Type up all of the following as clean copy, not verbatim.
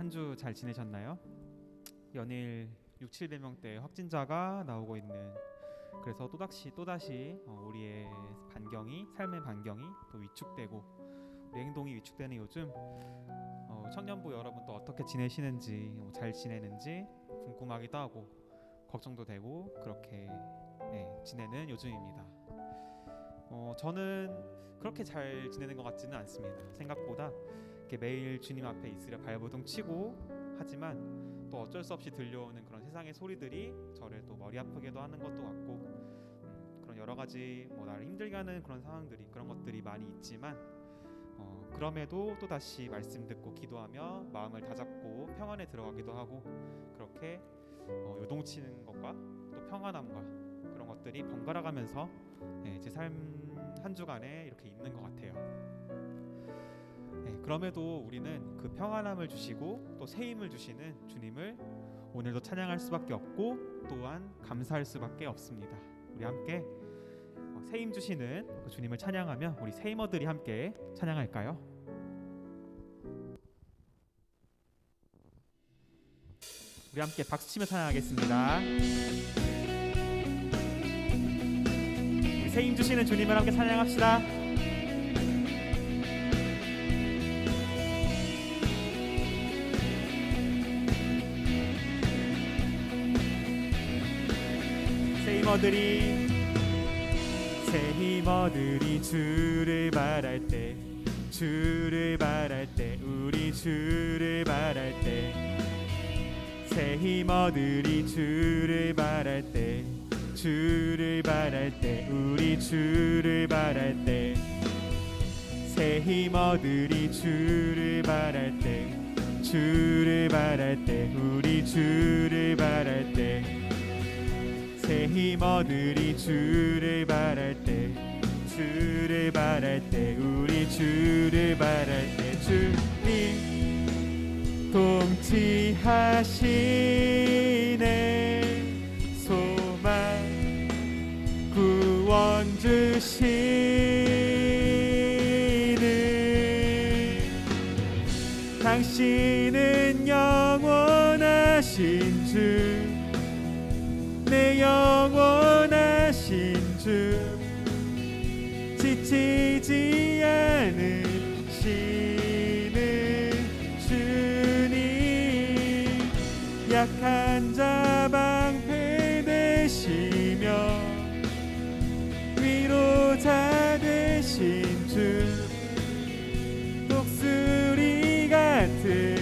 한 주 잘 지내셨나요? 연일 6-700명대 확진자가 나오고 있는, 그래서 또다시 우리의 반경이, 삶의 반경이 또 위축되고 우리 행동이 위축되는 요즘, 청년부 여러분 또 어떻게 지내시는지, 잘 지내는지 궁금하기도 하고 걱정도 되고 그렇게 지내는 요즘입니다. 저는 그렇게 잘 지내는 것 같지는 않습니다. 생각보다 이렇게 매일 주님 앞에 있으려 발버둥 치고 하지만 또 어쩔 수 없이 들려오는 그런 세상의 소리들이 저를 또 머리 아프게도 하는 것도 같고, 그런 여러 가지 나를 힘들게 하는 그런 상황들이, 그런 것들이 많이 있지만 그럼에도 또 다시 말씀 듣고 기도하며 마음을 다잡고 평안에 들어가기도 하고, 그렇게 요동치는 것과 또 평안함과 그런 것들이 번갈아 가면서 제 삶 한 주간에 이렇게 있는 것 같아요. 그럼에도 우리는 그 평안함을 주시고 또 새 힘을 주시는 주님을 오늘도 찬양할 수밖에 없고, 또한 감사할 수밖에 없습니다. 우리 함께 새 힘 주시는 그 주님을 찬양하며 우리 새 힘어들이 함께 찬양할까요? 우리 함께 박수치며 찬양하겠습니다. 우리 새 힘 주시는 주님을 함께 찬양합시다. 새 힘어들이 주를 바랄 때, 주를 바랄 때, 우리 주를 바랄 때, 새 힘어들이 주를 바랄 때, 주를 바랄 때, 우리 주를 바랄 때, 새 힘어들이 주를 바랄 때, 주를 바랄 때, 우리 주를 바랄 때, 새 힘어들이 주를 바랄 때, 주를 바랄 때, 우리 주를 바랄 때, 주님 통치하시네, 소망 구원 주시는, 당신은 영원하신 주, 내 영원하신 주, 지치지 않으시는 주님, 약한 자 방패 되시며 위로자 되신 주, 독수리 같은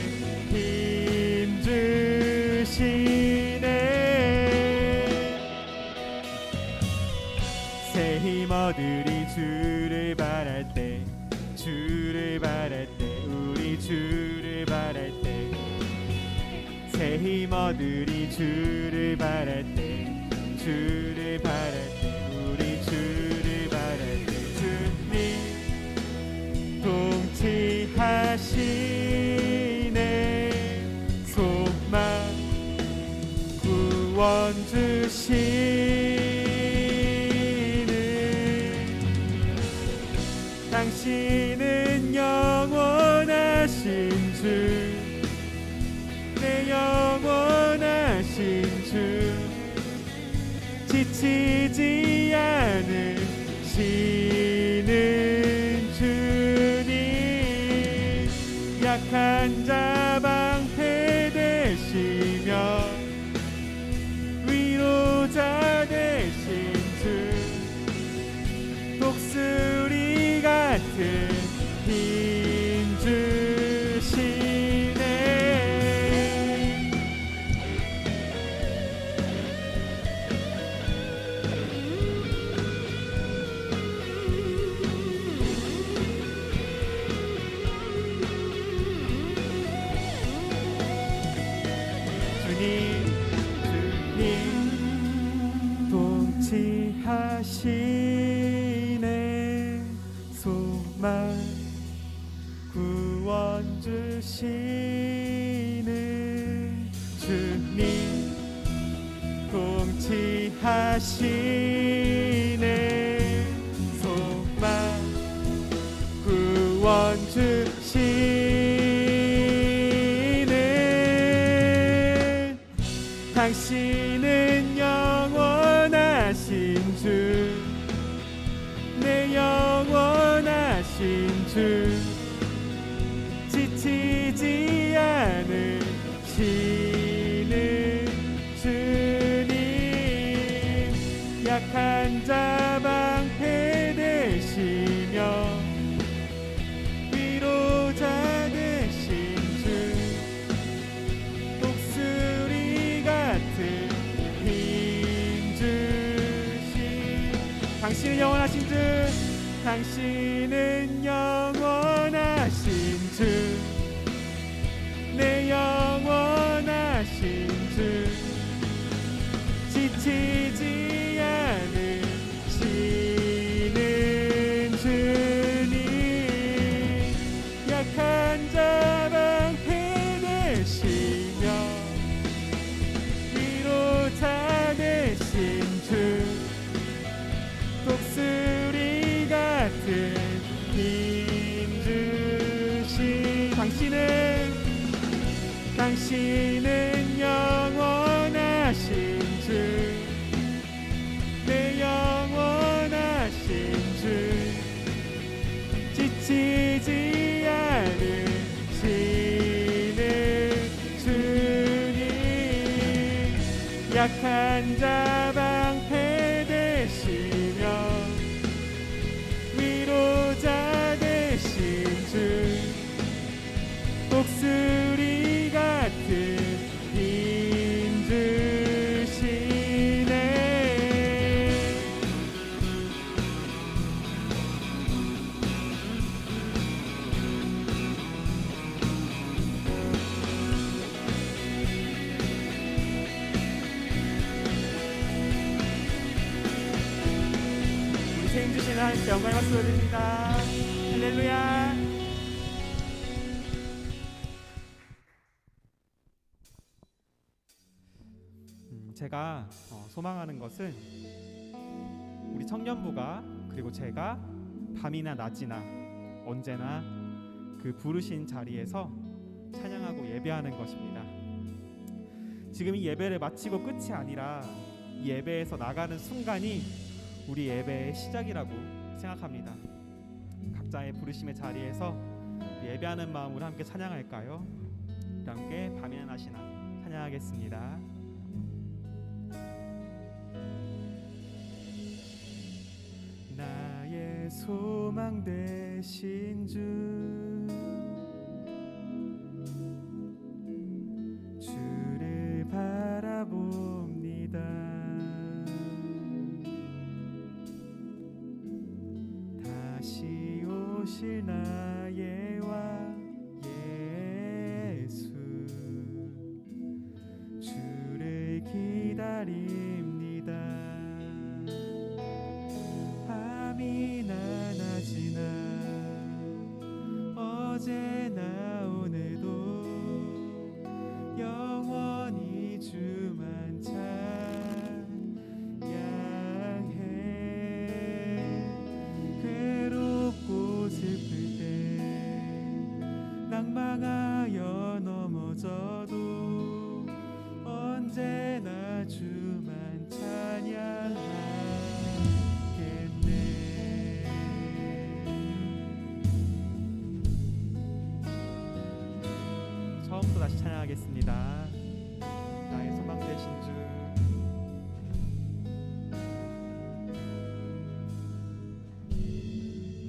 힘 주시네. 새 힘어들이 주를 바랄 때, 주를 바랄 때, 우리 주를 바랄 때, 새 힘어들이 주를 바랄 때, 주를 바랄 때, 우리 주를 바랄 때, 주님 통치하시네, 소망 구원 주시네, 당신은 영원하신 주, 내 영원하신 주, 지치지 않으시는 주님, 약한 자 방패 되시며 위로자 되신 주, 독수리 같은 힘 주시네. 주님 통치하시네, 소망 구원 주시는 주님 통치하시네, 소망 구원 주시네, 당신은 영원하신 주, 내 영원하신 주, 지치지 않으시는 주님, 약한 자 방패 되시며 위로자 되신 주, 독수리 같은 힘 주신, 당신은 영원하신 주, 당신은 영원하신 주, 내 영원하신 주, 지치지 않으시는 주님, 약한 자 방패 되시며 위로자 되신 주, 독수리 같은 힘 주신, 당신은 영원하신 주, 내 영원하신 주, 지치지 않으시는 주님, 약한 자 방패 되시며 위로자 되신 주, 독수리 같은 힘 주시네. 우리 생 주시는 하나님께 영광의 박수 드립니다. 할렐루야. 제가 소망하는 것은 우리 청년부가, 그리고 제가 밤이나 낮이나 언제나 그 부르신 자리에서 찬양하고 예배하는 것입니다. 지금 이 예배를 마치고 끝이 아니라 이 예배에서 나가는 순간이 우리 예배의 시작이라고 생각합니다. 각자의 부르심의 자리에서 예배하는 마음으로 함께 찬양할까요? 함께 밤이나 낮이나 찬양하겠습니다. 나의 소망 되신 주, 주를 바라봅니다. 다시 오실 나의 왕 예수, 주를 기다립니다. 밤이나 낮이나 어제나 오늘도 영원히 주만 찬양해. 괴롭고 슬플 때 낭망하여 넘어져도 언제나 주만 찬양하겠네. 처음부터 다시 찬양하겠습니다. 나의 소망 되신 주,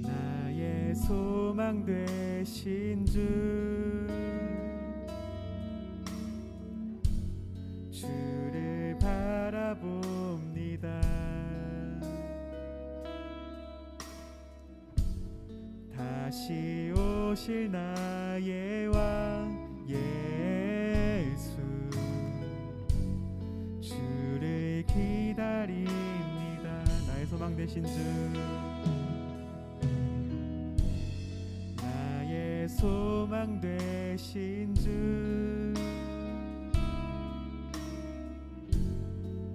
나의 소망 되신 주, 주를 바라봅니다. 다시 오실 나의 왕 예수, 주를 기다립니다. 나의 소망 되신 주, 나의 소망 되신 주,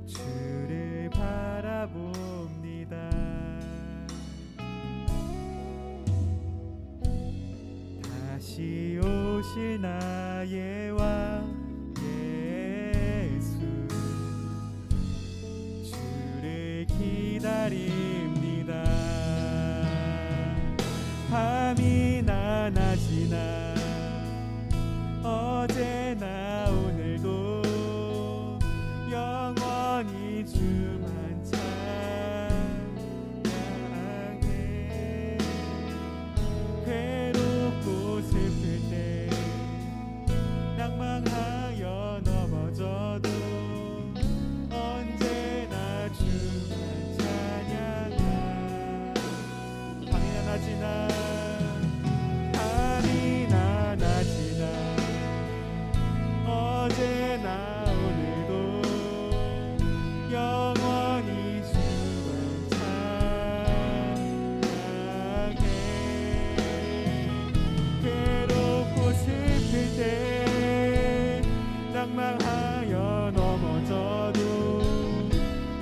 주를 바라봅니다. 다시 오실 나의 왕 예수, 날입니다. 밤이나 낮이나 어제나 오늘도 영원히 주만 찬양해. 괴롭고 슬플 때 낭망하여 넘어져도 언제나 주만 찬양하. 밤이나 낮이나 밤이나 낮이나 어제나 오늘도 영원히 주만 찬양해. 괴롭고 슬플 때 낭망하여 넘어져도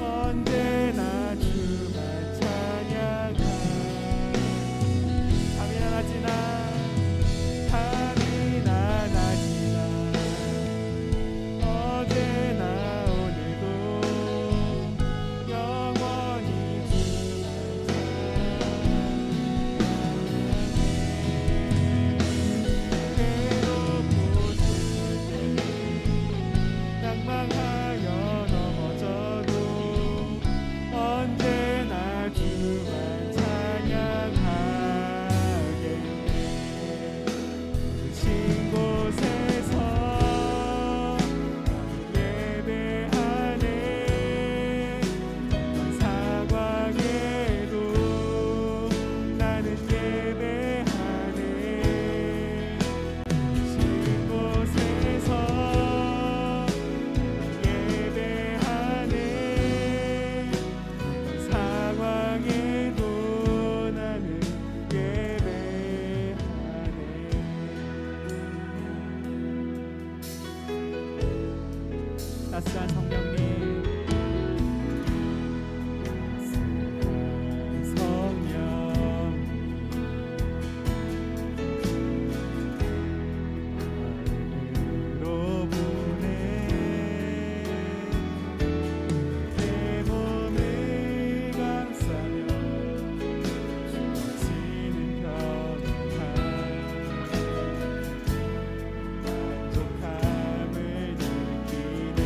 언제나 주만 찬양하. 밤이나 낮이나 밤이나 낮이나 어제나 오늘도 영원히 주만 찬양해. 괴롭고 슬플 때 낭망하여 넘어져도 언제나 주만 찬양하겠네. 신 곳에서 예배하네. 사광에도 나는 예배하네. 신 곳에서 예배하네. 사광에도 나는 예배하네. 따스한 성령님, 하늘로 보내 내 몸을 감싸며 주어지는 평안 만족함을 느끼네.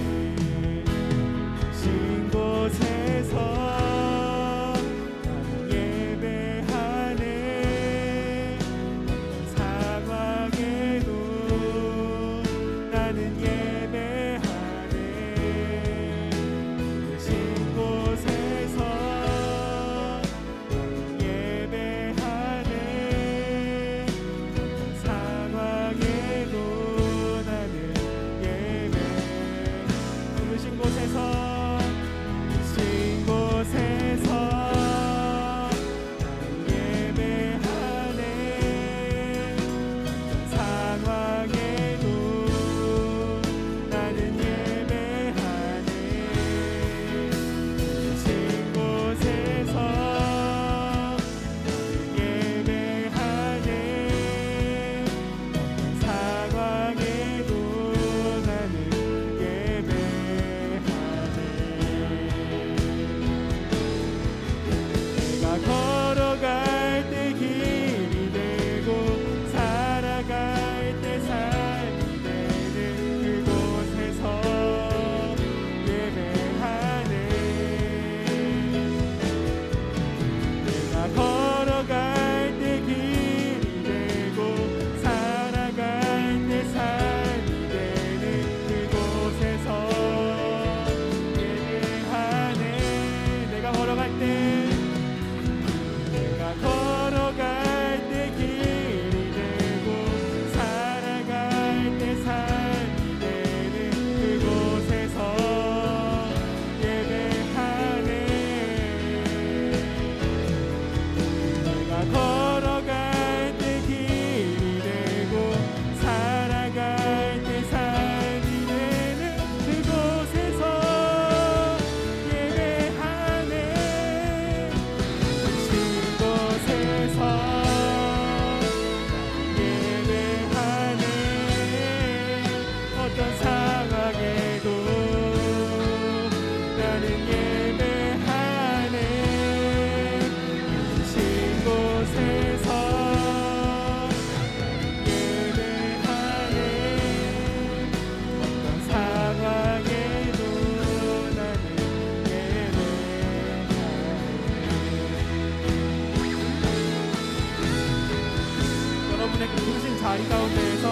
가운데에서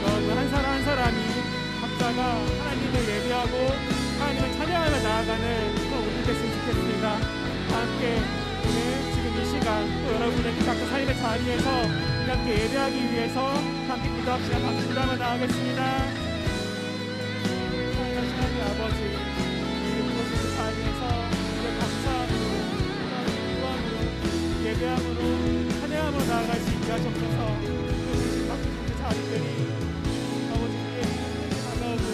여러분 한 사람 한 사람이 각자가 하나님을 예배하고 하나님을 찬양하며 나아가는 그런 오늘 됐으면 좋겠습니다. 함께 오늘 지금 이 시간 또 여러분의 각자 삶의 자리에서 함께 예배하기 위해서 함께 기도합시다. 박수 기도하며 나아가겠습니다. 사랑하신 하나님 아버지, 우리 그 자리에서 감사함으로 기도함으로 예배함으로 찬양함으로 나아갈 수 있게 하셨소서. 그 각자 자리들이 아버지 우리에게 다가오고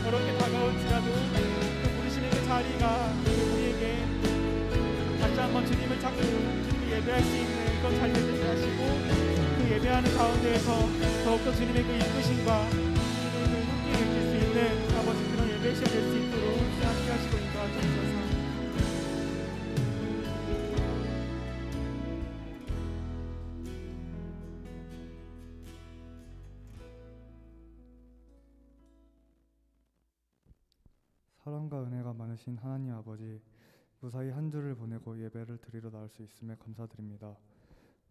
어렵게 다가올지라도 그 부르시는 그 자리가 우리에게 다시 한번 주님을 찾고 주님을 예배할 수 있는 그런 자리를 되게 하시고 그 예배하는 가운데에서 더욱더 주님의 그 이끄심과 주님의 그 함께 느낄 수 있는 아버지 그런 예배 시간 될 수 있도록 함께 하시고 인도하옵소서. 사랑과 은혜가 많으신 하나님 아버지, 무사히 한 주를 보내고 예배를 드리러 나올 수 있음에 감사드립니다.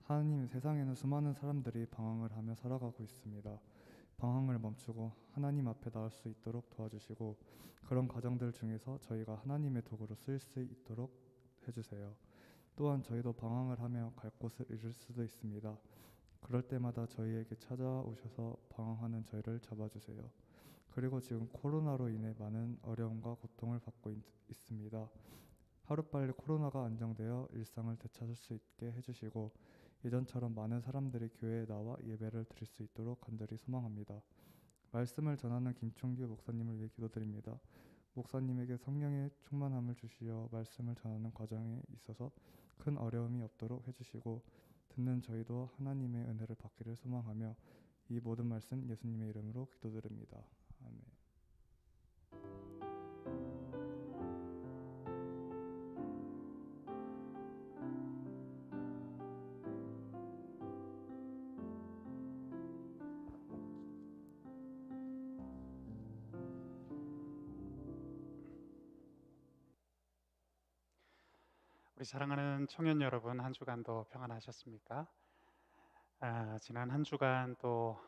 하나님, 세상에는 수많은 사람들이 방황을 하며 살아가고 있습니다. 방황을 멈추고 하나님 앞에 나올 수 있도록 도와주시고 그런 과정들 중에서 저희가 하나님의 도구로 쓰일 수 있도록 해주세요. 또한 저희도 방황을 하며 갈 곳을 잃을 수도 있습니다. 그럴 때마다 저희에게 찾아오셔서 방황하는 저희를 잡아주세요. 그리고 지금 코로나로 인해 많은 어려움과 고통을 받고 있습니다. 하루빨리 코로나가 안정되어 일상을 되찾을 수 있게 해주시고 예전처럼 많은 사람들이 교회에 나와 예배를 드릴 수 있도록 간절히 소망합니다. 말씀을 전하는 김총규 목사님을 위해 기도드립니다. 목사님에게 성령의 충만함을 주시어 말씀을 전하는 과정에 있어서 큰 어려움이 없도록 해주시고 듣는 저희도 하나님의 은혜를 받기를 소망하며 이 모든 말씀 예수님의 이름으로 기도드립니다. 아멘. 우리 사랑하는 청년 여러분, 한 주간도 평안하셨습니까? 지난 한 주간 또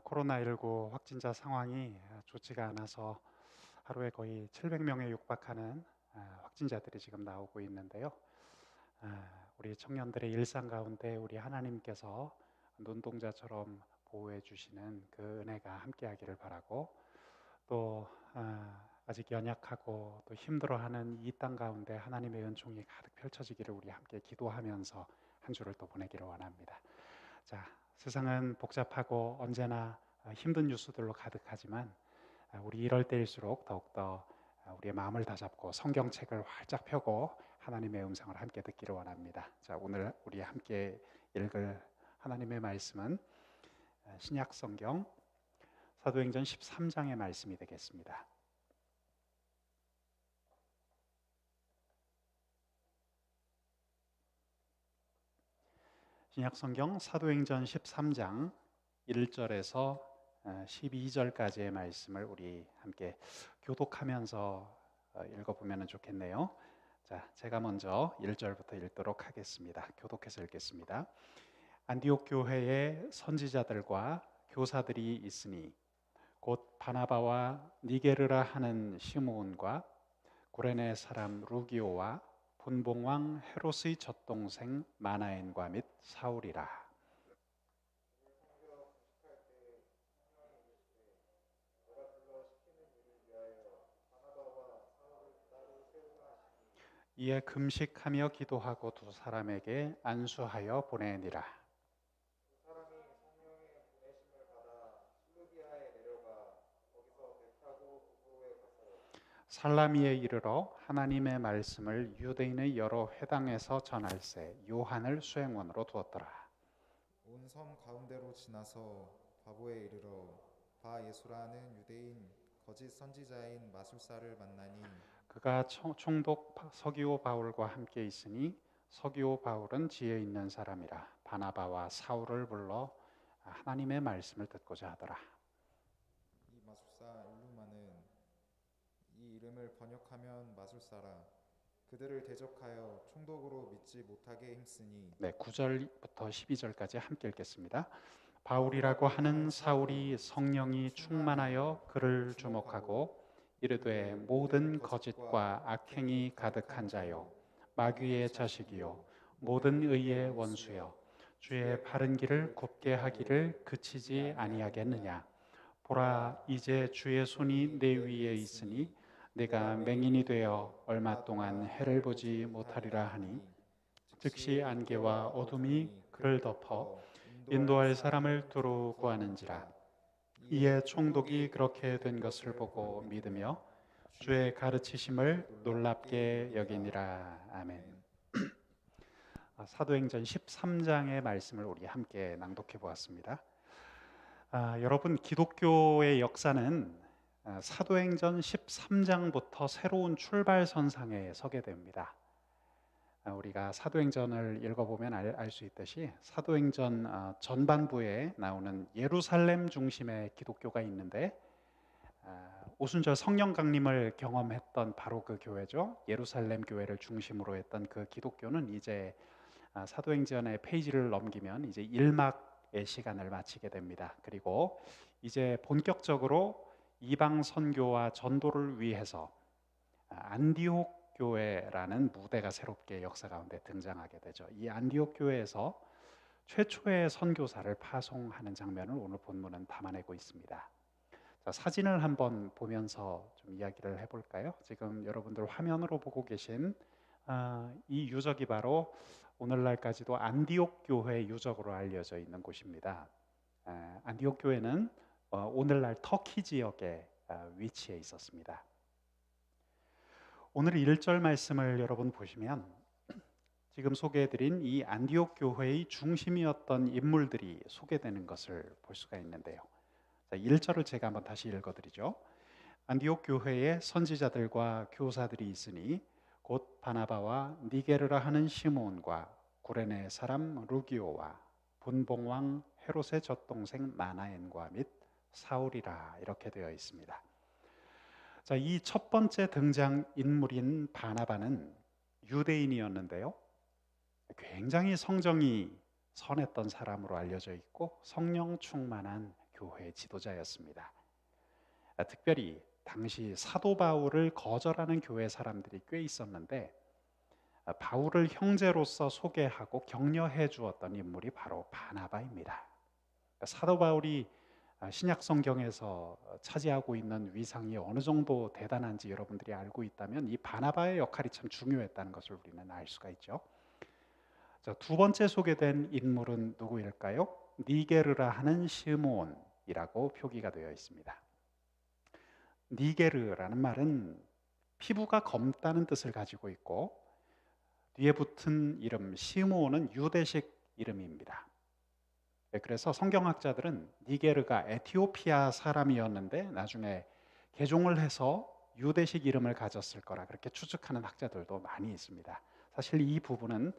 코로나19 확진자 상황이 좋지가 않아서 하루에 거의 700명에 육박하는 확진자들이 지금 나오고 있는데요. 우리 청년들의 일상 가운데 우리 하나님께서 눈동자처럼 보호해 주시는 그 은혜가 함께하기를 바라고 또 아직 연약하고 또 힘들어하는 이 땅 가운데 하나님의 은총이 가득 펼쳐지기를 우리 함께 기도하면서 한 주를 또 보내기를 원합니다. 자, 세상은 복잡하고 언제나 힘든 뉴스들로 가득하지만 우리 이럴 때일수록 더욱더 우리의 마음을 다잡고 성경책을 활짝 펴고 하나님의 음성을 함께 듣기를 원합니다. 자, 오늘 우리 함께 읽을 하나님의 말씀은 신약 성경 사도행전 13장의 말씀이 되겠습니다. 신약 성경 사도행전 13장 1절에서 12절까지의 말씀을 우리 함께 교독하면서 읽어보면 좋겠네요. 자, 제가 먼저 1절부터 읽도록 하겠습니다. 교독해서 읽겠습니다. 안디옥 교회에 선지자들과 교사들이 있으니 곧 바나바와 니게르라 하는 시므온과 구레네 사람 루기오와 분봉왕 헤롯의 젖동생 마나엔과 및 사울이라. 이에 금식하며 기도하고 두 사람에게 안수하여 보내니라. 살라미에 이르러 하나님의 말씀을 유대인의 여러 회당에서 전할세 요한을 수행원으로 두었더라. 온 섬 가운데로 지나서 바보에 이르러 바 예수라는 유대인 거짓 선지자인 마술사를 만나니 그가 총독 서기오 바울과 함께 있으니 서기오 바울은 지혜 있는 사람이라 바나바와 사울을 불러 하나님의 말씀을 듣고자 하더라. 이 마술사 일루마는 이 이름을 번역하면 마술사라 그들을 대적하여 총독으로 믿지 못하게 힘쓰니. 네, 9절부터 12절까지 함께 읽겠습니다. 바울이라고 하는 사울이 성령이 충만하여 그를 주목하고 이르되 모든 거짓과 악행이 가득한 자요 마귀의 자식이요 모든 의의 원수여 주의 바른 길을 굽게 하기를 그치지 아니하겠느냐. 보라 이제 주의 손이 내 위에 있으니 내가 맹인이 되어 얼마 동안 해를 보지 못하리라 하니 즉시 안개와 어둠이 그를 덮어 인도할 사람을 두루 구하는지라. 이에 총독이 그렇게 된 것을 보고 믿으며 주의 가르치심을 놀랍게 여기니라. 아멘. 사도행전 13장의 말씀을 우리 함께 낭독해 보았습니다. 여러분, 기독교의 역사는 사도행전 13장부터 새로운 출발선상에 서게 됩니다. 우리가 사도행전을 읽어보면 알 수 있듯이 사도행전 전반부에 나오는 예루살렘 중심의 기독교가 있는데 오순절 성령 강림을 경험했던 바로 그 교회죠. 예루살렘 교회를 중심으로 했던 그 기독교는 이제 사도행전의 페이지를 넘기면 이제 1막의 시간을 마치게 됩니다. 그리고 이제 본격적으로 이방 선교와 전도를 위해서 안디옥 교회라는 무대가 새롭게 역사 가운데 등장하게 되죠. 이 안디옥 교회에서 최초의 선교사를 파송하는 장면을 오늘 본문은 담아내고 있습니다. 자, 사진을 한번 보면서 좀 이야기를 해볼까요? 지금 여러분들 화면으로 보고 계신 이 유적이 바로 오늘날까지도 안디옥 교회 유적으로 알려져 있는 곳입니다. 안디옥 교회는 오늘날 터키 지역에 위치해 있었습니다. 오늘 1절 말씀을 여러분 보시면 지금 소개해드린 이 안디옥 교회의 중심이었던 인물들이 소개되는 것을 볼 수가 있는데요. 자, 1절을 제가 한번 다시 읽어드리죠. 안디옥 교회에 선지자들과 교사들이 있으니 곧 바나바와 니게르라 하는 시몬과 구레네 사람 루기오와 분봉왕 헤롯의 젖동생 마나엔과 및 사울이라 이렇게 되어 있습니다. 자, 이 첫 번째 등장 인물인 바나바는 유대인이었는데요. 굉장히 성정이 선했던 사람으로 알려져 있고 성령 충만한 교회 지도자였습니다. 특별히 당시 사도 바울을 거절하는 교회 사람들이 꽤 있었는데 바울을 형제로서 소개하고 격려해 주었던 인물이 바로 바나바입니다. 사도 바울이 신약 성경에서 차지하고 있는 위상이 어느 정도 대단한지 여러분들이 알고 있다면 이 바나바의 역할이 참 중요했다는 것을 우리는 알 수가 있죠. 자, 두 번째 소개된 인물은 누구일까요? 니게르라 하는 시몬이라고 표기가 되어 있습니다. 니게르라는 말은 피부가 검다는 뜻을 가지고 있고 뒤에 붙은 이름 시몬은 유대식 이름입니다. 그래서 성경학자들은 니게르가 에티오피아 사람이었는데 나중에 개종을 해서 유대식 이름을 가졌을 거라 그렇게 추측하는 학자들도 많이 있습니다. 사실 이 부분은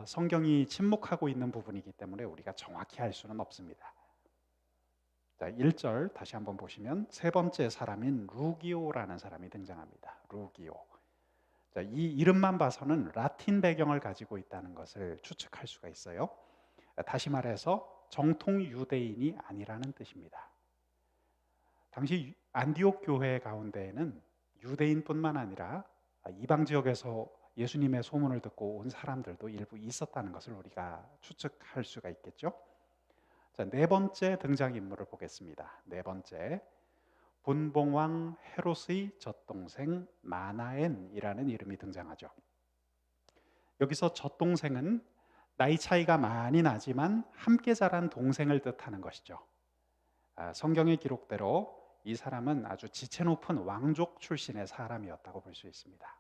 성경이 침묵하고 있는 부분이기 때문에 우리가 정확히 알 수는 없습니다. 자, 1절 다시 한번 보시면 세 번째 사람인 루기오라는 사람이 등장합니다. 루기오. 자, 이 이름만 봐서는 라틴 배경을 가지고 있다는 것을 추측할 수가 있어요. 다시 말해서 정통 유대인이 아니라는 뜻입니다. 당시 안디옥 교회 가운데에는 유대인뿐만 아니라 이방 지역에서 예수님의 소문을 듣고 온 사람들도 일부 있었다는 것을 우리가 추측할 수가 있겠죠. 자, 네 번째 등장인물을 보겠습니다. 네 번째, 분봉왕 헤롯의 젖동생 마나엔이라는 이름이 등장하죠. 여기서 젖동생은 나이 차이가 많이 나지만 함께 자란 동생을 뜻하는 것이죠. 성경의 기록대로 이 사람은 아주 지체 높은 왕족 출신의 사람이었다고 볼 수 있습니다.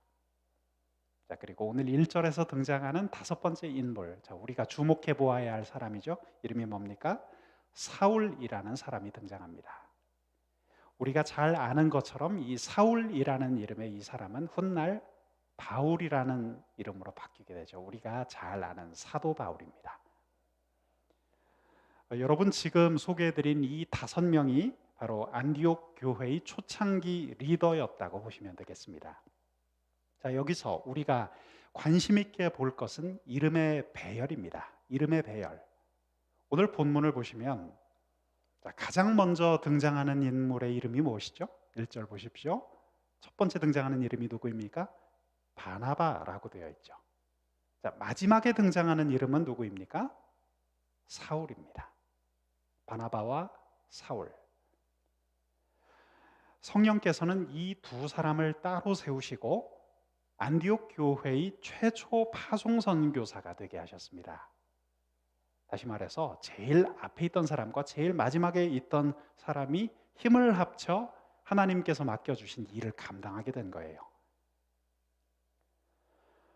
자, 그리고 오늘 1절에서 등장하는 다섯 번째 인물, 자, 우리가 주목해 보아야 할 사람이죠. 이름이 뭡니까? 사울이라는 사람이 등장합니다. 우리가 잘 아는 것처럼 이 사울이라는 이름의 이 사람은 훗날 바울이라는 이름으로 바뀌게 되죠. 우리가 잘 아는 사도 바울입니다. 여러분, 지금 소개해드린 이 5명이 바로 안디옥 교회의 초창기 리더였다고 보시면 되겠습니다. 자, 여기서 우리가 관심 있게 볼 것은 이름의 배열입니다. 이름의 배열. 오늘 본문을 보시면 자, 가장 먼저 등장하는 인물의 이름이 무엇이죠? 1절 보십시오. 첫 번째 등장하는 이름이 누구입니까? 바나바라고 되어 있죠. 자, 마지막에 등장하는 이름은 누구입니까? 사울입니다. 바나바와 사울. 성령께서는 이 두 사람을 따로 세우시고 안디옥 교회의 최초 파송 선교사가 되게 하셨습니다. 다시 말해서 제일 앞에 있던 사람과 제일 마지막에 있던 사람이 힘을 합쳐 하나님께서 맡겨주신 일을 감당하게 된 거예요.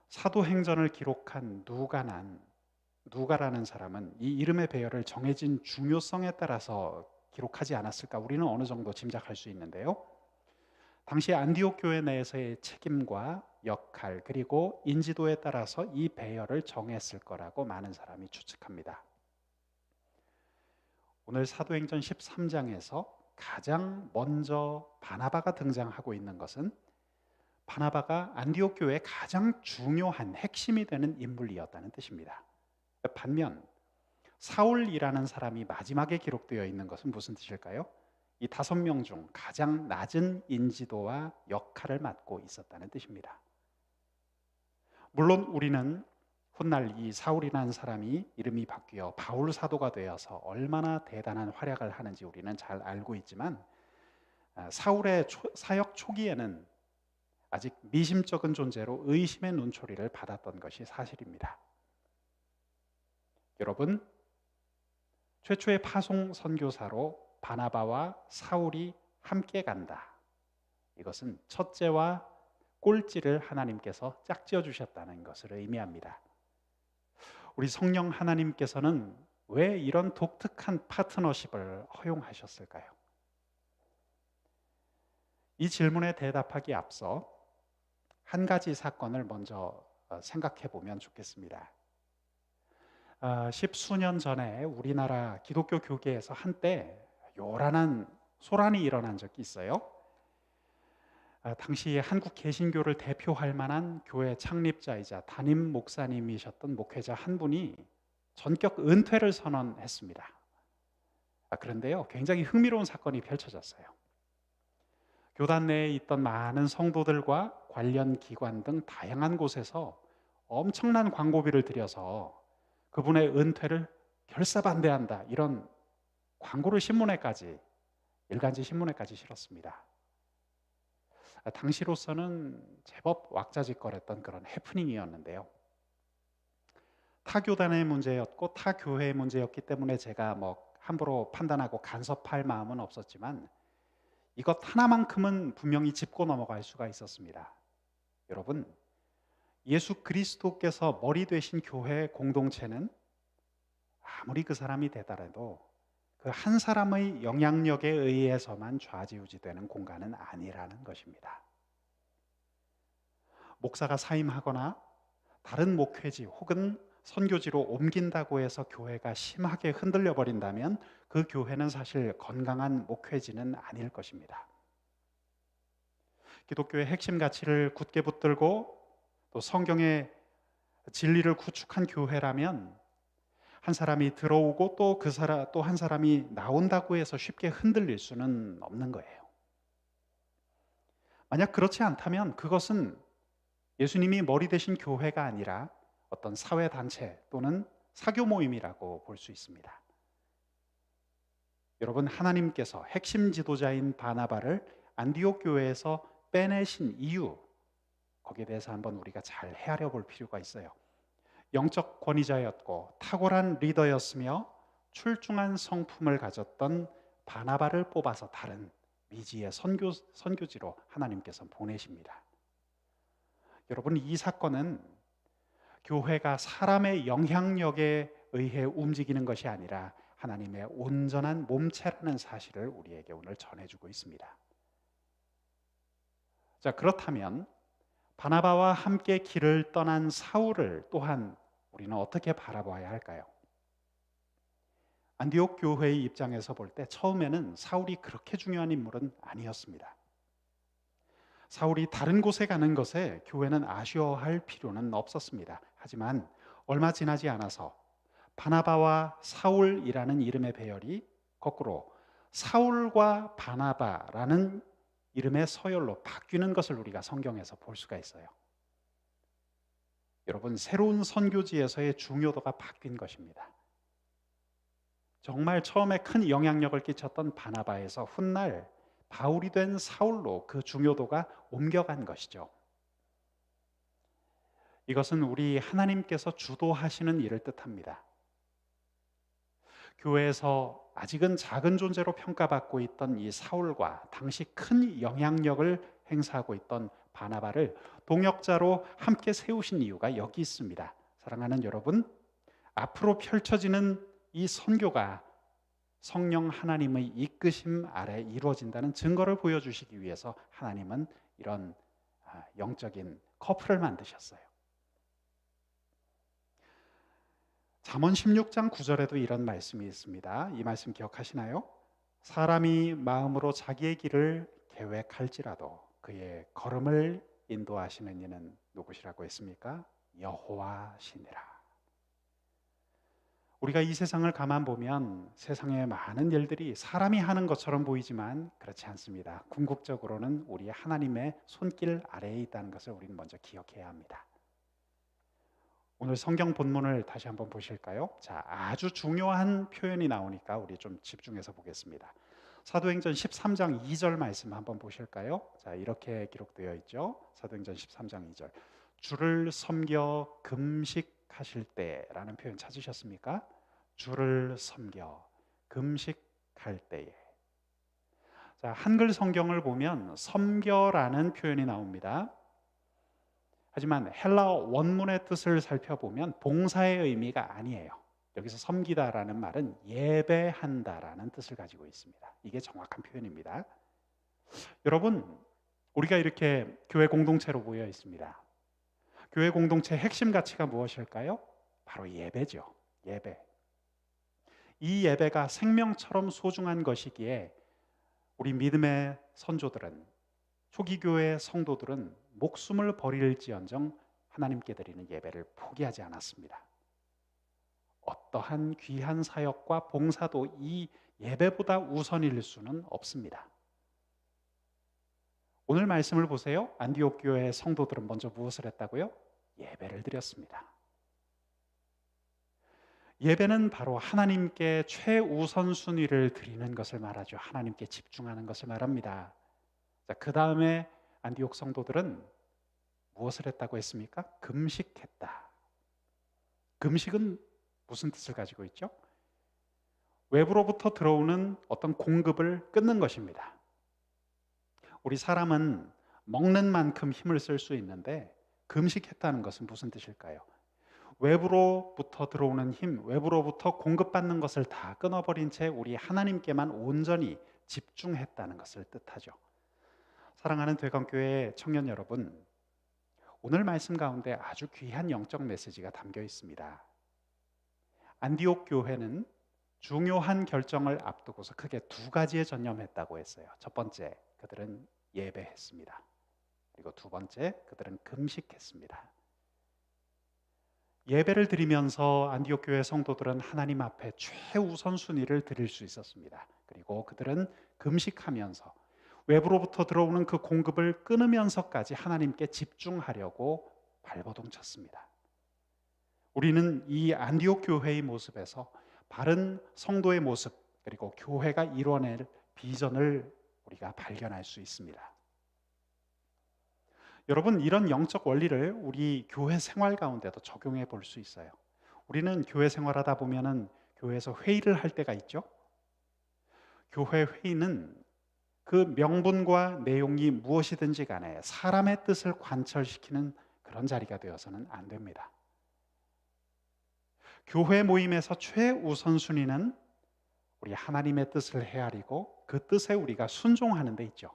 사도행전을 기록한 누가라는 사람은 이 이름의 배열을 정해진 중요성에 따라서 기록하지 않았을까 우리는 어느 정도 짐작할 수 있는데요. 당시 안디옥 교회 내에서의 책임과 역할 그리고 인지도에 따라서 이 배열을 정했을 거라고 많은 사람이 추측합니다. 오늘 사도행전 13장에서 가장 먼저 바나바가 등장하고 있는 것은 바나바가 안디옥 교회의 가장 중요한 핵심이 되는 인물이었다는 뜻입니다. 반면 사울이라는 사람이 마지막에 기록되어 있는 것은 무슨 뜻일까요? 이 5명 중 가장 낮은 인지도와 역할을 맡고 있었다는 뜻입니다. 물론 우리는 훗날 이 사울이라는 사람이 이름이 바뀌어 바울 사도가 되어서 얼마나 대단한 활약을 하는지 우리는 잘 알고 있지만 사울의 사역 초기에는 아직 미심쩍은 존재로 의심의 눈초리를 받았던 것이 사실입니다. 여러분, 최초의 파송 선교사로 바나바와 사울이 함께 간다. 이것은 첫째와 꼴찌를 하나님께서 짝지어 주셨다는 것을 의미합니다. 우리 성령 하나님께서는 왜 이런 독특한 파트너십을 허용하셨을까요? 이 질문에 대답하기 앞서 한 가지 사건을 먼저 생각해 보면 좋겠습니다. 10수년 전에 우리나라 기독교 교계에서 한때 요란한 소란이 일어난 적이 있어요. 당시 한국 개신교를 대표할 만한 교회 창립자이자 담임 목사님이셨던 목회자 한 분이 전격 은퇴를 선언했습니다. 그런데요, 굉장히 흥미로운 사건이 펼쳐졌어요. 교단 내에 있던 많은 성도들과 관련 기관 등 다양한 곳에서 엄청난 광고비를 들여서 그분의 은퇴를 결사반대한다 이런 광고를 일간지 신문에까지 실었습니다. 당시로서는 제법 왁자지껄했던 그런 해프닝이었는데요. 타 교단의 문제였고 타 교회의 문제였기 때문에 제가 함부로 판단하고 간섭할 마음은 없었지만 이것 하나만큼은 분명히 짚고 넘어갈 수가 있었습니다. 여러분, 예수 그리스도께서 머리 되신 교회 공동체는 아무리 그 사람이 되더라도 그 한 사람의 영향력에 의해서만 좌지우지되는 공간은 아니라는 것입니다. 목사가 사임하거나 다른 목회지 혹은 선교지로 옮긴다고 해서 교회가 심하게 흔들려 버린다면 그 교회는 사실 건강한 목회지는 아닐 것입니다. 기독교의 핵심 가치를 굳게 붙들고 또 성경의 진리를 구축한 교회라면 한 사람이 들어오고 또 한 사람이 나온다고 해서 쉽게 흔들릴 수는 없는 거예요. 만약 그렇지 않다면 그것은 예수님이 머리 되신 교회가 아니라 어떤 사회단체 또는 사교 모임이라고 볼 수 있습니다. 여러분, 하나님께서 핵심 지도자인 바나바를 안디옥 교회에서 빼내신 이유, 거기에 대해서 한번 우리가 잘 헤아려 볼 필요가 있어요. 영적 권위자였고 탁월한 리더였으며 출중한 성품을 가졌던 바나바를 뽑아서 다른 미지의 선교지로 하나님께서 보내십니다. 여러분, 이 사건은 교회가 사람의 영향력에 의해 움직이는 것이 아니라 하나님의 온전한 몸체라는 사실을 우리에게 오늘 전해주고 있습니다. 자, 그렇다면 바나바와 함께 길을 떠난 사울을 또한 우리는 어떻게 바라봐야 할까요? 안디옥 교회의 입장에서 볼 때 처음에는 사울이 그렇게 중요한 인물은 아니었습니다. 사울이 다른 곳에 가는 것에 교회는 아쉬워할 필요는 없었습니다. 하지만 얼마 지나지 않아서 바나바와 사울이라는 이름의 배열이 거꾸로 사울과 바나바라는 이름의 서열로 바뀌는 것을 우리가 성경에서 볼 수가 있어요. 여러분, 새로운 선교지에서의 중요도가 바뀐 것입니다. 정말 처음에 큰 영향력을 끼쳤던 바나바에서 훗날 바울이 된 사울로 그 중요도가 옮겨간 것이죠. 이것은 우리 하나님께서 주도하시는 일을 뜻합니다. 교회에서 아직은 작은 존재로 평가받고 있던 이 사울과 당시 큰 영향력을 행사하고 있던 바나바를 동역자로 함께 세우신 이유가 여기 있습니다. 사랑하는 여러분, 앞으로 펼쳐지는 이 선교가 성령 하나님의 이끄심 아래 이루어진다는 증거를 보여주시기 위해서 하나님은 이런 영적인 커플을 만드셨어요. 잠언 16장 9절에도 이런 말씀이 있습니다. 이 말씀 기억하시나요? 사람이 마음으로 자기의 길을 계획할지라도 그의 걸음을 인도하시는 이는 누구시라고 했습니까? 여호와시니라. 우리가 이 세상을 가만 보면 세상의 많은 일들이 사람이 하는 것처럼 보이지만 그렇지 않습니다. 궁극적으로는 우리 하나님의 손길 아래에 있다는 것을 우리는 먼저 기억해야 합니다. 오늘 성경 본문을 다시 한번 보실까요? 자, 아주 중요한 표현이 나오니까 우리 좀 집중해서 보겠습니다. 사도행전 13장 2절 말씀 한번 보실까요? 자, 이렇게 기록되어 있죠. 사도행전 13장 2절. 주를 섬겨 금식하실 때라는 표현 찾으셨습니까? 주를 섬겨 금식할 때에. 자, 한글 성경을 보면 섬겨라는 표현이 나옵니다. 하지만 헬라어 원문의 뜻을 살펴보면 봉사의 의미가 아니에요. 여기서 섬기다라는 말은 예배한다라는 뜻을 가지고 있습니다. 이게 정확한 표현입니다. 여러분, 우리가 이렇게 교회 공동체로 모여 있습니다. 교회 공동체의 핵심 가치가 무엇일까요? 바로 예배죠. 예배. 이 예배가 생명처럼 소중한 것이기에 우리 믿음의 선조들은, 초기 교회의 성도들은 목숨을 버릴지언정 하나님께 드리는 예배를 포기하지 않았습니다. 어떠한 귀한 사역과 봉사도 이 예배보다 우선일 수는 없습니다. 오늘 말씀을 보세요. 안디옥 교회의 성도들은 먼저 무엇을 했다고요? 예배를 드렸습니다. 예배는 바로 하나님께 최우선 순위를 드리는 것을 말하죠. 하나님께 집중하는 것을 말합니다. 자, 그 다음에 안디옥 성도들은 무엇을 했다고 했습니까? 금식했다. 금식은 무슨 뜻을 가지고 있죠? 외부로부터 들어오는 어떤 공급을 끊는 것입니다. 우리 사람은 먹는 만큼 힘을 쓸 수 있는데 금식했다는 것은 무슨 뜻일까요? 외부로부터 들어오는 힘, 외부로부터 공급받는 것을 다 끊어버린 채 우리 하나님께만 온전히 집중했다는 것을 뜻하죠. 사랑하는 대강교회 청년 여러분, 오늘 말씀 가운데 아주 귀한 영적 메시지가 담겨 있습니다. 안디옥 교회는 중요한 결정을 앞두고서 크게 두 가지에 전념했다고 했어요. 첫 번째, 그들은 예배했습니다. 그리고 두 번째, 그들은 금식했습니다. 예배를 드리면서 안디옥 교회 성도들은 하나님 앞에 최우선 순위를 드릴 수 있었습니다. 그리고 그들은 금식하면서 외부로부터 들어오는 그 공급을 끊으면서까지 하나님께 집중하려고 발버둥 쳤습니다. 우리는 이 안디옥 교회의 모습에서 바른 성도의 모습, 그리고 교회가 이뤄낼 비전을 우리가 발견할 수 있습니다. 여러분, 이런 영적 원리를 우리 교회 생활 가운데도 적용해 볼 수 있어요. 우리는 교회 생활하다 보면은 교회에서 회의를 할 때가 있죠. 교회 회의는 그 명분과 내용이 무엇이든지 간에 사람의 뜻을 관철시키는 그런 자리가 되어서는 안 됩니다. 교회 모임에서 최우선 순위는 우리 하나님의 뜻을 헤아리고 그 뜻에 우리가 순종하는 데 있죠.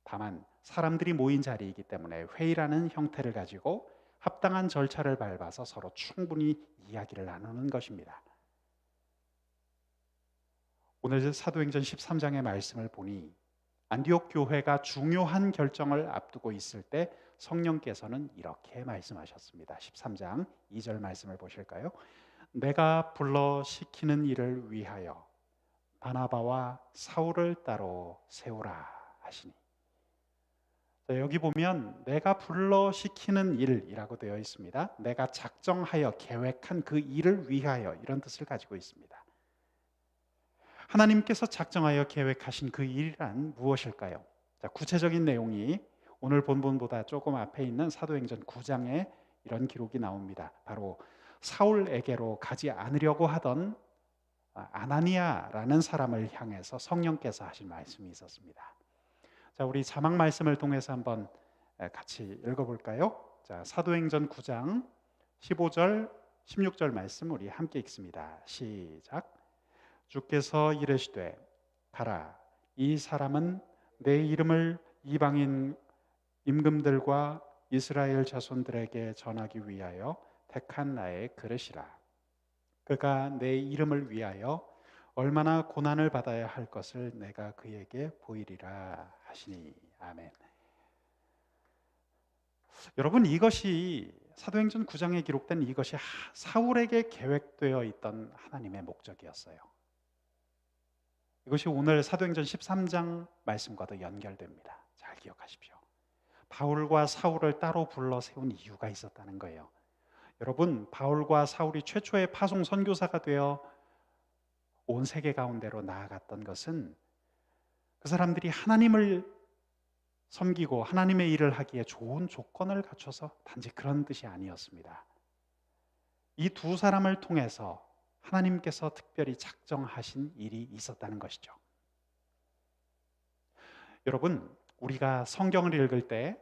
다만 사람들이 모인 자리이기 때문에 회의라는 형태를 가지고 합당한 절차를 밟아서 서로 충분히 이야기를 나누는 것입니다. 오늘 사도행전 13장의 말씀을 보니 안디옥 교회가 중요한 결정을 앞두고 있을 때 성령께서는 이렇게 말씀하셨습니다. 13장 2절 말씀을 보실까요? 내가 불러 시키는 일을 위하여 바나바와 사울을 따로 세우라 하시니. 자, 여기 보면 내가 불러시키는 일이라고 되어 있습니다. 내가 작정하여 계획한 그 일을 위하여, 이런 뜻을 가지고 있습니다. 하나님께서 작정하여 계획하신 그 일이란 무엇일까요? 자, 구체적인 내용이 오늘 본문보다 조금 앞에 있는 사도행전 9장에 이런 기록이 나옵니다. 바로 사울에게로 가지 않으려고 하던 아나니아라는 사람을 향해서 성령께서 하신 말씀이 있었습니다. 자, 우리 자막 말씀을 통해서 한번 같이 읽어볼까요? 자, 사도행전 9장 15절, 16절 말씀 우리 함께 읽습니다. 시작. 주께서 이르시되 가라, 이 사람은 내 이름을 이방인 임금들과 이스라엘 자손들에게 전하기 위하여 택한 나의 그릇이라. 그가 내 이름을 위하여 얼마나 고난을 받아야 할 것을 내가 그에게 보이리라 하시니. 아멘. 여러분, 이것이 사도행전 9장에 기록된 이것이 사울에게 계획되어 있던 하나님의 목적이었어요. 이것이 오늘 사도행전 13장 말씀과도 연결됩니다. 잘 기억하십시오. 바울과 사울을 따로 불러 세운 이유가 있었다는 거예요. 여러분, 바울과 사울이 최초의 파송 선교사가 되어 온 세계 가운데로 나아갔던 것은 그 사람들이 하나님을 섬기고 하나님의 일을 하기에 좋은 조건을 갖춰서 단지 그런 뜻이 아니었습니다. 이 두 사람을 통해서 하나님께서 특별히 작정하신 일이 있었다는 것이죠. 여러분, 우리가 성경을 읽을 때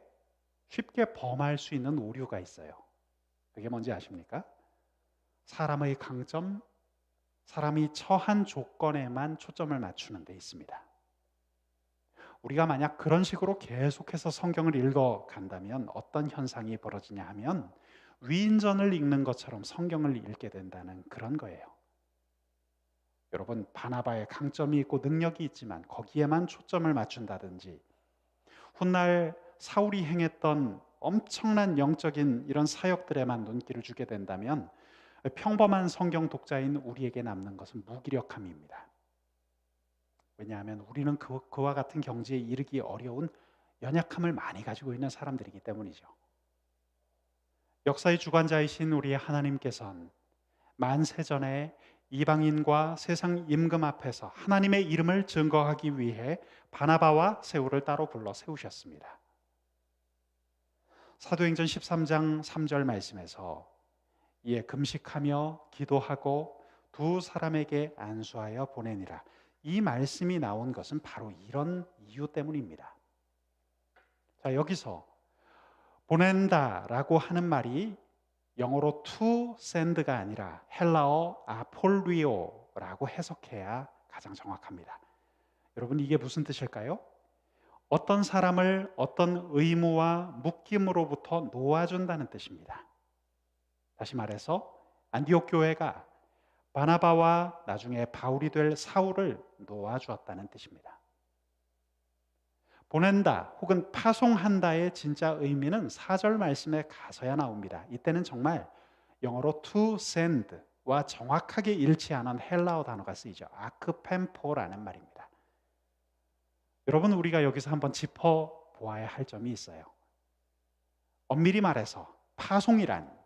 쉽게 범할 수 있는 오류가 있어요. 그게 뭔지 아십니까? 사람의 강점, 사람이 처한 조건에만 초점을 맞추는 데 있습니다. 우리가 만약 그런 식으로 계속해서 성경을 읽어간다면 어떤 현상이 벌어지냐 하면 위인전을 읽는 것처럼 성경을 읽게 된다는 그런 거예요. 여러분, 바나바의 강점이 있고 능력이 있지만 거기에만 초점을 맞춘다든지, 훗날 사울이 행했던 엄청난 영적인 이런 사역들에만 눈길을 주게 된다면 평범한 성경 독자인 우리에게 남는 것은 무기력함입니다. 왜냐하면 우리는 그와 같은 경지에 이르기 어려운 연약함을 많이 가지고 있는 사람들이기 때문이죠. 역사의 주관자이신 우리의 하나님께서는 만세전에 이방인과 세상 임금 앞에서 하나님의 이름을 증거하기 위해 바나바와 세울을 따로 불러 세우셨습니다. 사도행전 13장 3절 말씀에서 이에 금식하며 기도하고 두 사람에게 안수하여 보내니라, 이 말씀이 나온 것은 바로 이런 이유 때문입니다. 자, 여기서 보낸다라고 하는 말이 영어로 to send가 아니라 헬라어 아폴리오라고 해석해야 가장 정확합니다. 여러분, 이게 무슨 뜻일까요? 어떤 사람을 어떤 의무와 묶임으로부터 놓아준다는 뜻입니다. 다시 말해서 안디옥 교회가 바나바와 나중에 바울이 될 사울을 놓아주었다는 뜻입니다. 보낸다 혹은 파송한다의 진짜 의미는 4절 말씀에 가서야 나옵니다. 이때는 정말 영어로 to send와 정확하게 일치하는 헬라어 단어가 쓰이죠. 아크펜포라는 말입니다. 여러분, 우리가 여기서 한번 짚어보아야 할 점이 있어요. 엄밀히 말해서 파송이란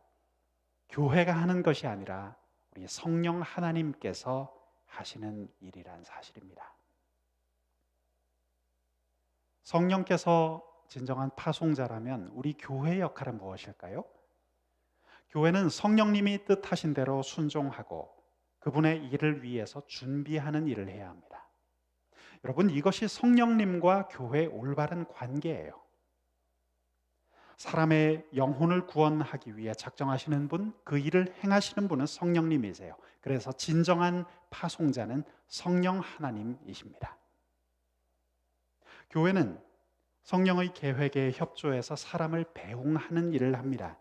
교회가 하는 것이 아니라 우리 성령 하나님께서 하시는 일이란 사실입니다. 성령께서 진정한 파송자라면 우리 교회의 역할은 무엇일까요? 교회는 성령님이 뜻하신 대로 순종하고 그분의 일을 위해서 준비하는 일을 해야 합니다. 여러분, 이것이 성령님과 교회의 올바른 관계예요. 사람의 영혼을 구원하기 위해 작정하시는 분, 그 일을 행하시는 분은 성령님이세요. 그래서 진정한 파송자는 성령 하나님이십니다. 교회는 성령의 계획에 협조해서 사람을 배웅하는 일을 합니다.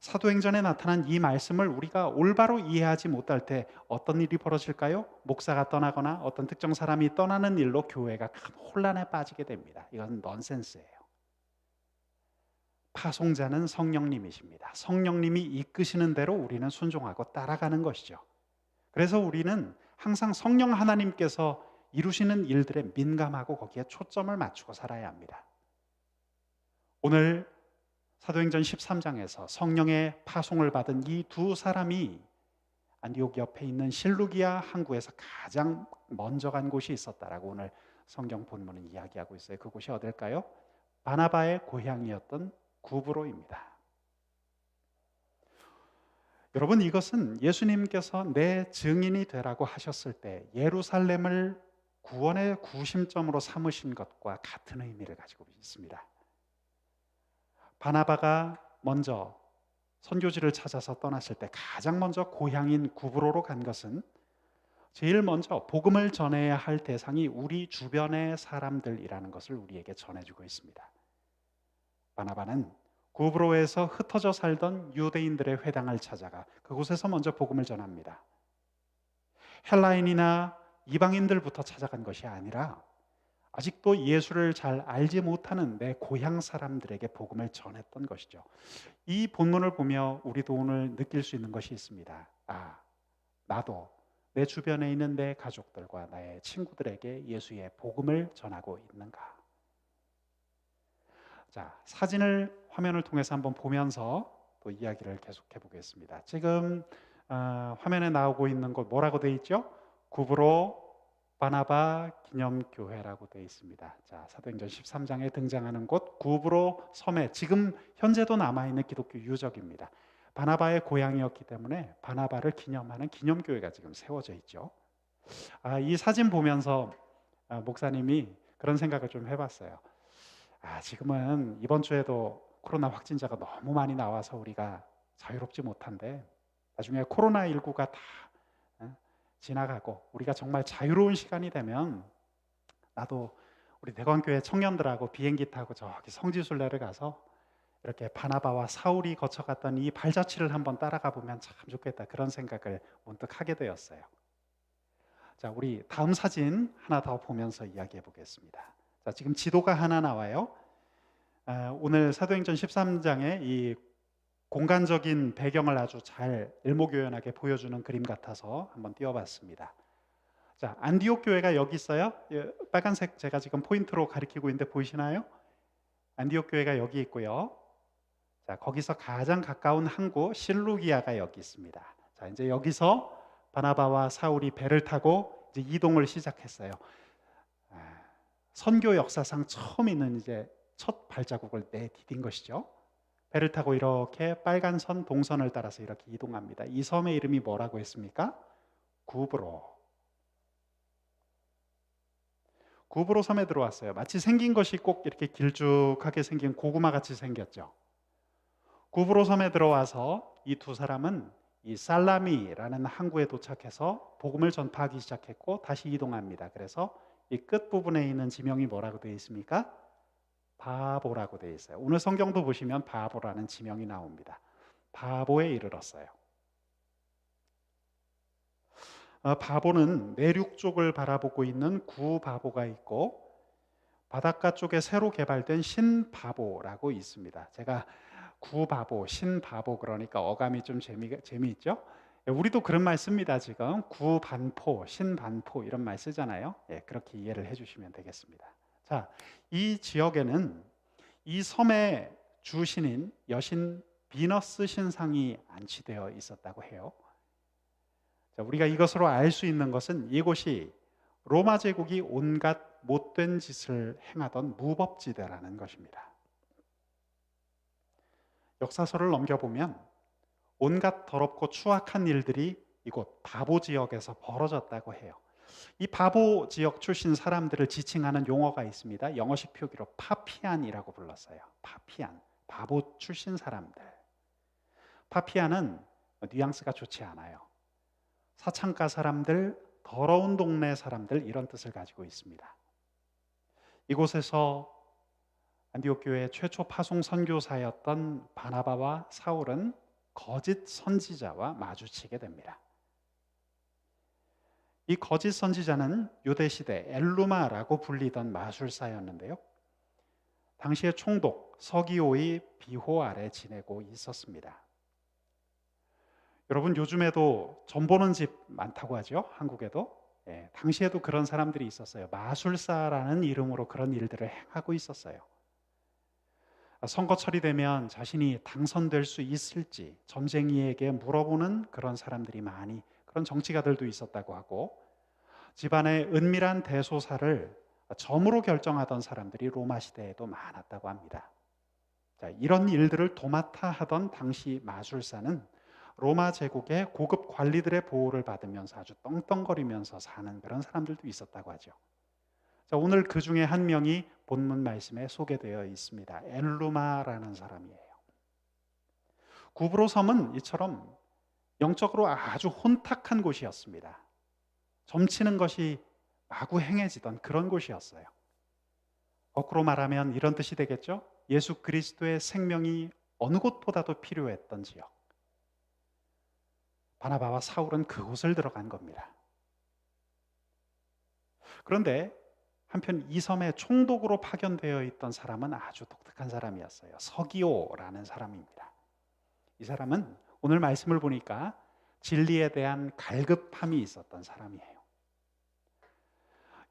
사도행전에 나타난 이 말씀을 우리가 올바로 이해하지 못할 때 어떤 일이 벌어질까요? 목사가 떠나거나 어떤 특정 사람이 떠나는 일로 교회가 큰 혼란에 빠지게 됩니다. 이건 넌센스예요. 파송자는 성령님이십니다. 성령님이 이끄시는 대로 우리는 순종하고 따라가는 것이죠. 그래서 우리는 항상 성령 하나님께서 이루시는 일들에 민감하고 거기에 초점을 맞추고 살아야 합니다. 오늘 사도행전 13장에서 성령의 파송을 받은 이 두 사람이 안디옥 옆에 있는 실루기아 항구에서 가장 먼저 간 곳이 있었다라고 오늘 성경 본문은 이야기하고 있어요. 그곳이 어딜까요? 바나바의 고향이었던 구브로입니다. 여러분, 이것은 예수님께서 내 증인이 되라고 하셨을 때 예루살렘을 구원의 구심점으로 삼으신 것과 같은 의미를 가지고 있습니다. 바나바가 먼저 선교지를 찾아서 떠났을 때 가장 먼저 고향인 구브로로 간 것은 제일 먼저 복음을 전해야 할 대상이 우리 주변의 사람들이라는 것을 우리에게 전해주고 있습니다. 바나바는 구브로에서 흩어져 살던 유대인들의 회당을 찾아가 그곳에서 먼저 복음을 전합니다. 헬라인이나 이방인들부터 찾아간 것이 아니라 아직도 예수를 잘 알지 못하는 내 고향 사람들에게 복음을 전했던 것이죠. 이 본문을 보며 우리도 오늘 느낄 수 있는 것이 있습니다. 나도 내 주변에 있는 내 가족들과 나의 친구들에게 예수의 복음을 전하고 있는가? 자, 사진을 화면을 통해서 한번 보면서 또 이야기를 계속해 보겠습니다. 지금 화면에 나오고 있는 곳 뭐라고 되어 있죠? 구브로 바나바 기념교회라고 되어 있습니다. 자, 사도행전 13장에 등장하는 곳 구브로 섬에 지금 현재도 남아있는 기독교 유적입니다. 바나바의 고향이었기 때문에 바나바를 기념하는 기념교회가 지금 세워져 있죠. 이 사진 보면서 목사님이 그런 생각을 좀 해봤어요. 지금은 이번 주에도 코로나 확진자가 너무 많이 나와서 우리가 자유롭지 못한데 나중에 코로나19가 다 지나가고 우리가 정말 자유로운 시간이 되면 나도 우리 대광교회 청년들하고 비행기 타고 저기 성지순례를 가서 이렇게 바나바와 사울이 거쳐갔던 이 발자취를 한번 따라가 보면 참 좋겠다, 그런 생각을 문득 하게 되었어요. 자, 우리 다음 사진 하나 더 보면서 이야기해 보겠습니다. 자, 지금 지도가 하나 나와요. 오늘 사도행전 13장에 이 공간적인 배경을 아주 잘 일목요연하게 보여주는 그림 같아서 한번 띄워봤습니다. 자, 안디옥 교회가 여기 있어요. 빨간색 제가 지금 포인트로 가리키고 있는데 보이시나요? 안디옥 교회가 여기 있고요. 자, 거기서 가장 가까운 항구 실루기아가 여기 있습니다. 자, 이제 여기서 바나바와 사울이 배를 타고 이제 이동을 시작했어요. 선교 역사상 처음 있는 이제 첫 발자국을 내디딘 것이죠. 배를 타고 이렇게 빨간 선 동선을 따라서 이렇게 이동합니다. 이 섬의 이름이 뭐라고 했습니까? 구브로. 구브로 섬에 들어왔어요. 마치 생긴 것이 꼭 이렇게 길쭉하게 생긴 고구마 같이 생겼죠. 구브로 섬에 들어와서 이 두 사람은 이 살라미라는 항구에 도착해서 복음을 전파하기 시작했고 다시 이동합니다. 그래서 이 끝부분에 있는 지명이 뭐라고 되어 있습니까? 바보라고 되어 있어요. 오늘 성경도 보시면 바보라는 지명이 나옵니다. 바보에 이르렀어요. 바보는 내륙 쪽을 바라보고 있는 구바보가 있고 바닷가 쪽에 새로 개발된 신바보라고 있습니다. 제가 구바보, 신바보 그러니까 어감이 좀 재미있죠? 우리도 그런 말 씁니다. 지금 구반포, 신반포 이런 말 쓰잖아요. 그렇게 이해를 해주시면 되겠습니다. 자, 이 지역에는 이 섬의 주신인 여신 비너스 신상이 안치되어 있었다고 해요. 자, 우리가 이것으로 알 수 있는 것은 이곳이 로마 제국이 온갖 못된 짓을 행하던 무법지대라는 것입니다. 역사서를 넘겨보면 온갖 더럽고 추악한 일들이 이곳 바보 지역에서 벌어졌다고 해요. 이 바보 지역 출신 사람들을 지칭하는 용어가 있습니다. 영어식 표기로 파피안이라고 불렀어요. 파피안, 바보 출신 사람들. 파피안은 뉘앙스가 좋지 않아요. 사창가 사람들, 더러운 동네 사람들 이런 뜻을 가지고 있습니다. 이곳에서 안디옥 교회의 최초 파송 선교사였던 바나바와 사울은 거짓 선지자와 마주치게 됩니다. 이 거짓 선지자는 유대 시대 엘루마라고 불리던 마술사였는데요. 당시의 총독 서기오의 비호 아래 지내고 있었습니다. 여러분 요즘에도 전 보는 집 많다고 하죠. 한국에도. 예, 당시에도 그런 사람들이 있었어요. 마술사라는 이름으로 그런 일들을 행하고 있었어요. 선거철이 되면 자신이 당선될 수 있을지 점쟁이에게 물어보는 그런 사람들이 많이, 그런 정치가들도 있었다고 하고, 집안의 은밀한 대소사를 점으로 결정하던 사람들이 로마 시대에도 많았다고 합니다. 자, 이런 일들을 도맡아 하던 당시 마술사는 로마 제국의 고급 관리들의 보호를 받으면서 아주 떵떵거리면서 사는 그런 사람들도 있었다고 하죠. 자, 오늘 그 중에 한 명이 본문 말씀에 소개되어 있습니다. 엘루마라는 사람이에요. 구브로 섬은 이처럼 영적으로 아주 혼탁한 곳이었습니다. 점치는 것이 마구 행해지던 그런 곳이었어요. 거꾸로 말하면 이런 뜻이 되겠죠? 예수 그리스도의 생명이 어느 곳보다도 필요했던 지역. 바나바와 사울은 그곳을 들어간 겁니다. 그런데 한편 이 섬에 총독으로 파견되어 있던 사람은 아주 독특한 사람이었어요. 서기오라는 사람입니다. 이 사람은 오늘 말씀을 보니까 진리에 대한 갈급함이 있었던 사람이에요.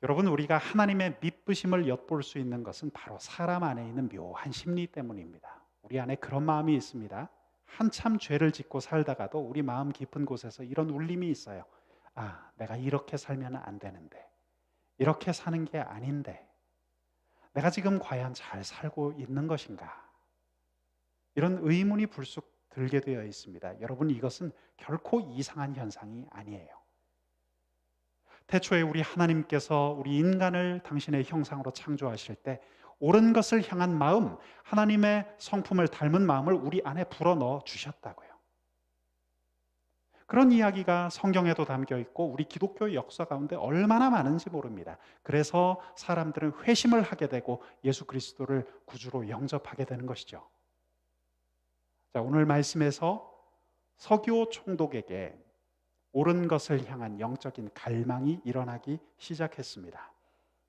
여러분, 우리가 하나님의 미쁘심을 엿볼 수 있는 것은 바로 사람 안에 있는 묘한 심리 때문입니다. 우리 안에 그런 마음이 있습니다. 한참 죄를 짓고 살다가도 우리 마음 깊은 곳에서 이런 울림이 있어요. 아, 내가 이렇게 살면 안 되는데, 이렇게 사는 게 아닌데, 내가 지금 과연 잘 살고 있는 것인가? 이런 의문이 불쑥 들게 되어 있습니다. 여러분, 이것은 결코 이상한 현상이 아니에요. 태초에 우리 하나님께서 우리 인간을 당신의 형상으로 창조하실 때 옳은 것을 향한 마음, 하나님의 성품을 닮은 마음을 우리 안에 불어넣어 주셨다고요. 그런 이야기가 성경에도 담겨 있고 우리 기독교 역사 가운데 얼마나 많은지 모릅니다. 그래서 사람들은 회심을 하게 되고 예수 그리스도를 구주로 영접하게 되는 것이죠. 자, 오늘 말씀에서 서기오 총독에게 옳은 것을 향한 영적인 갈망이 일어나기 시작했습니다.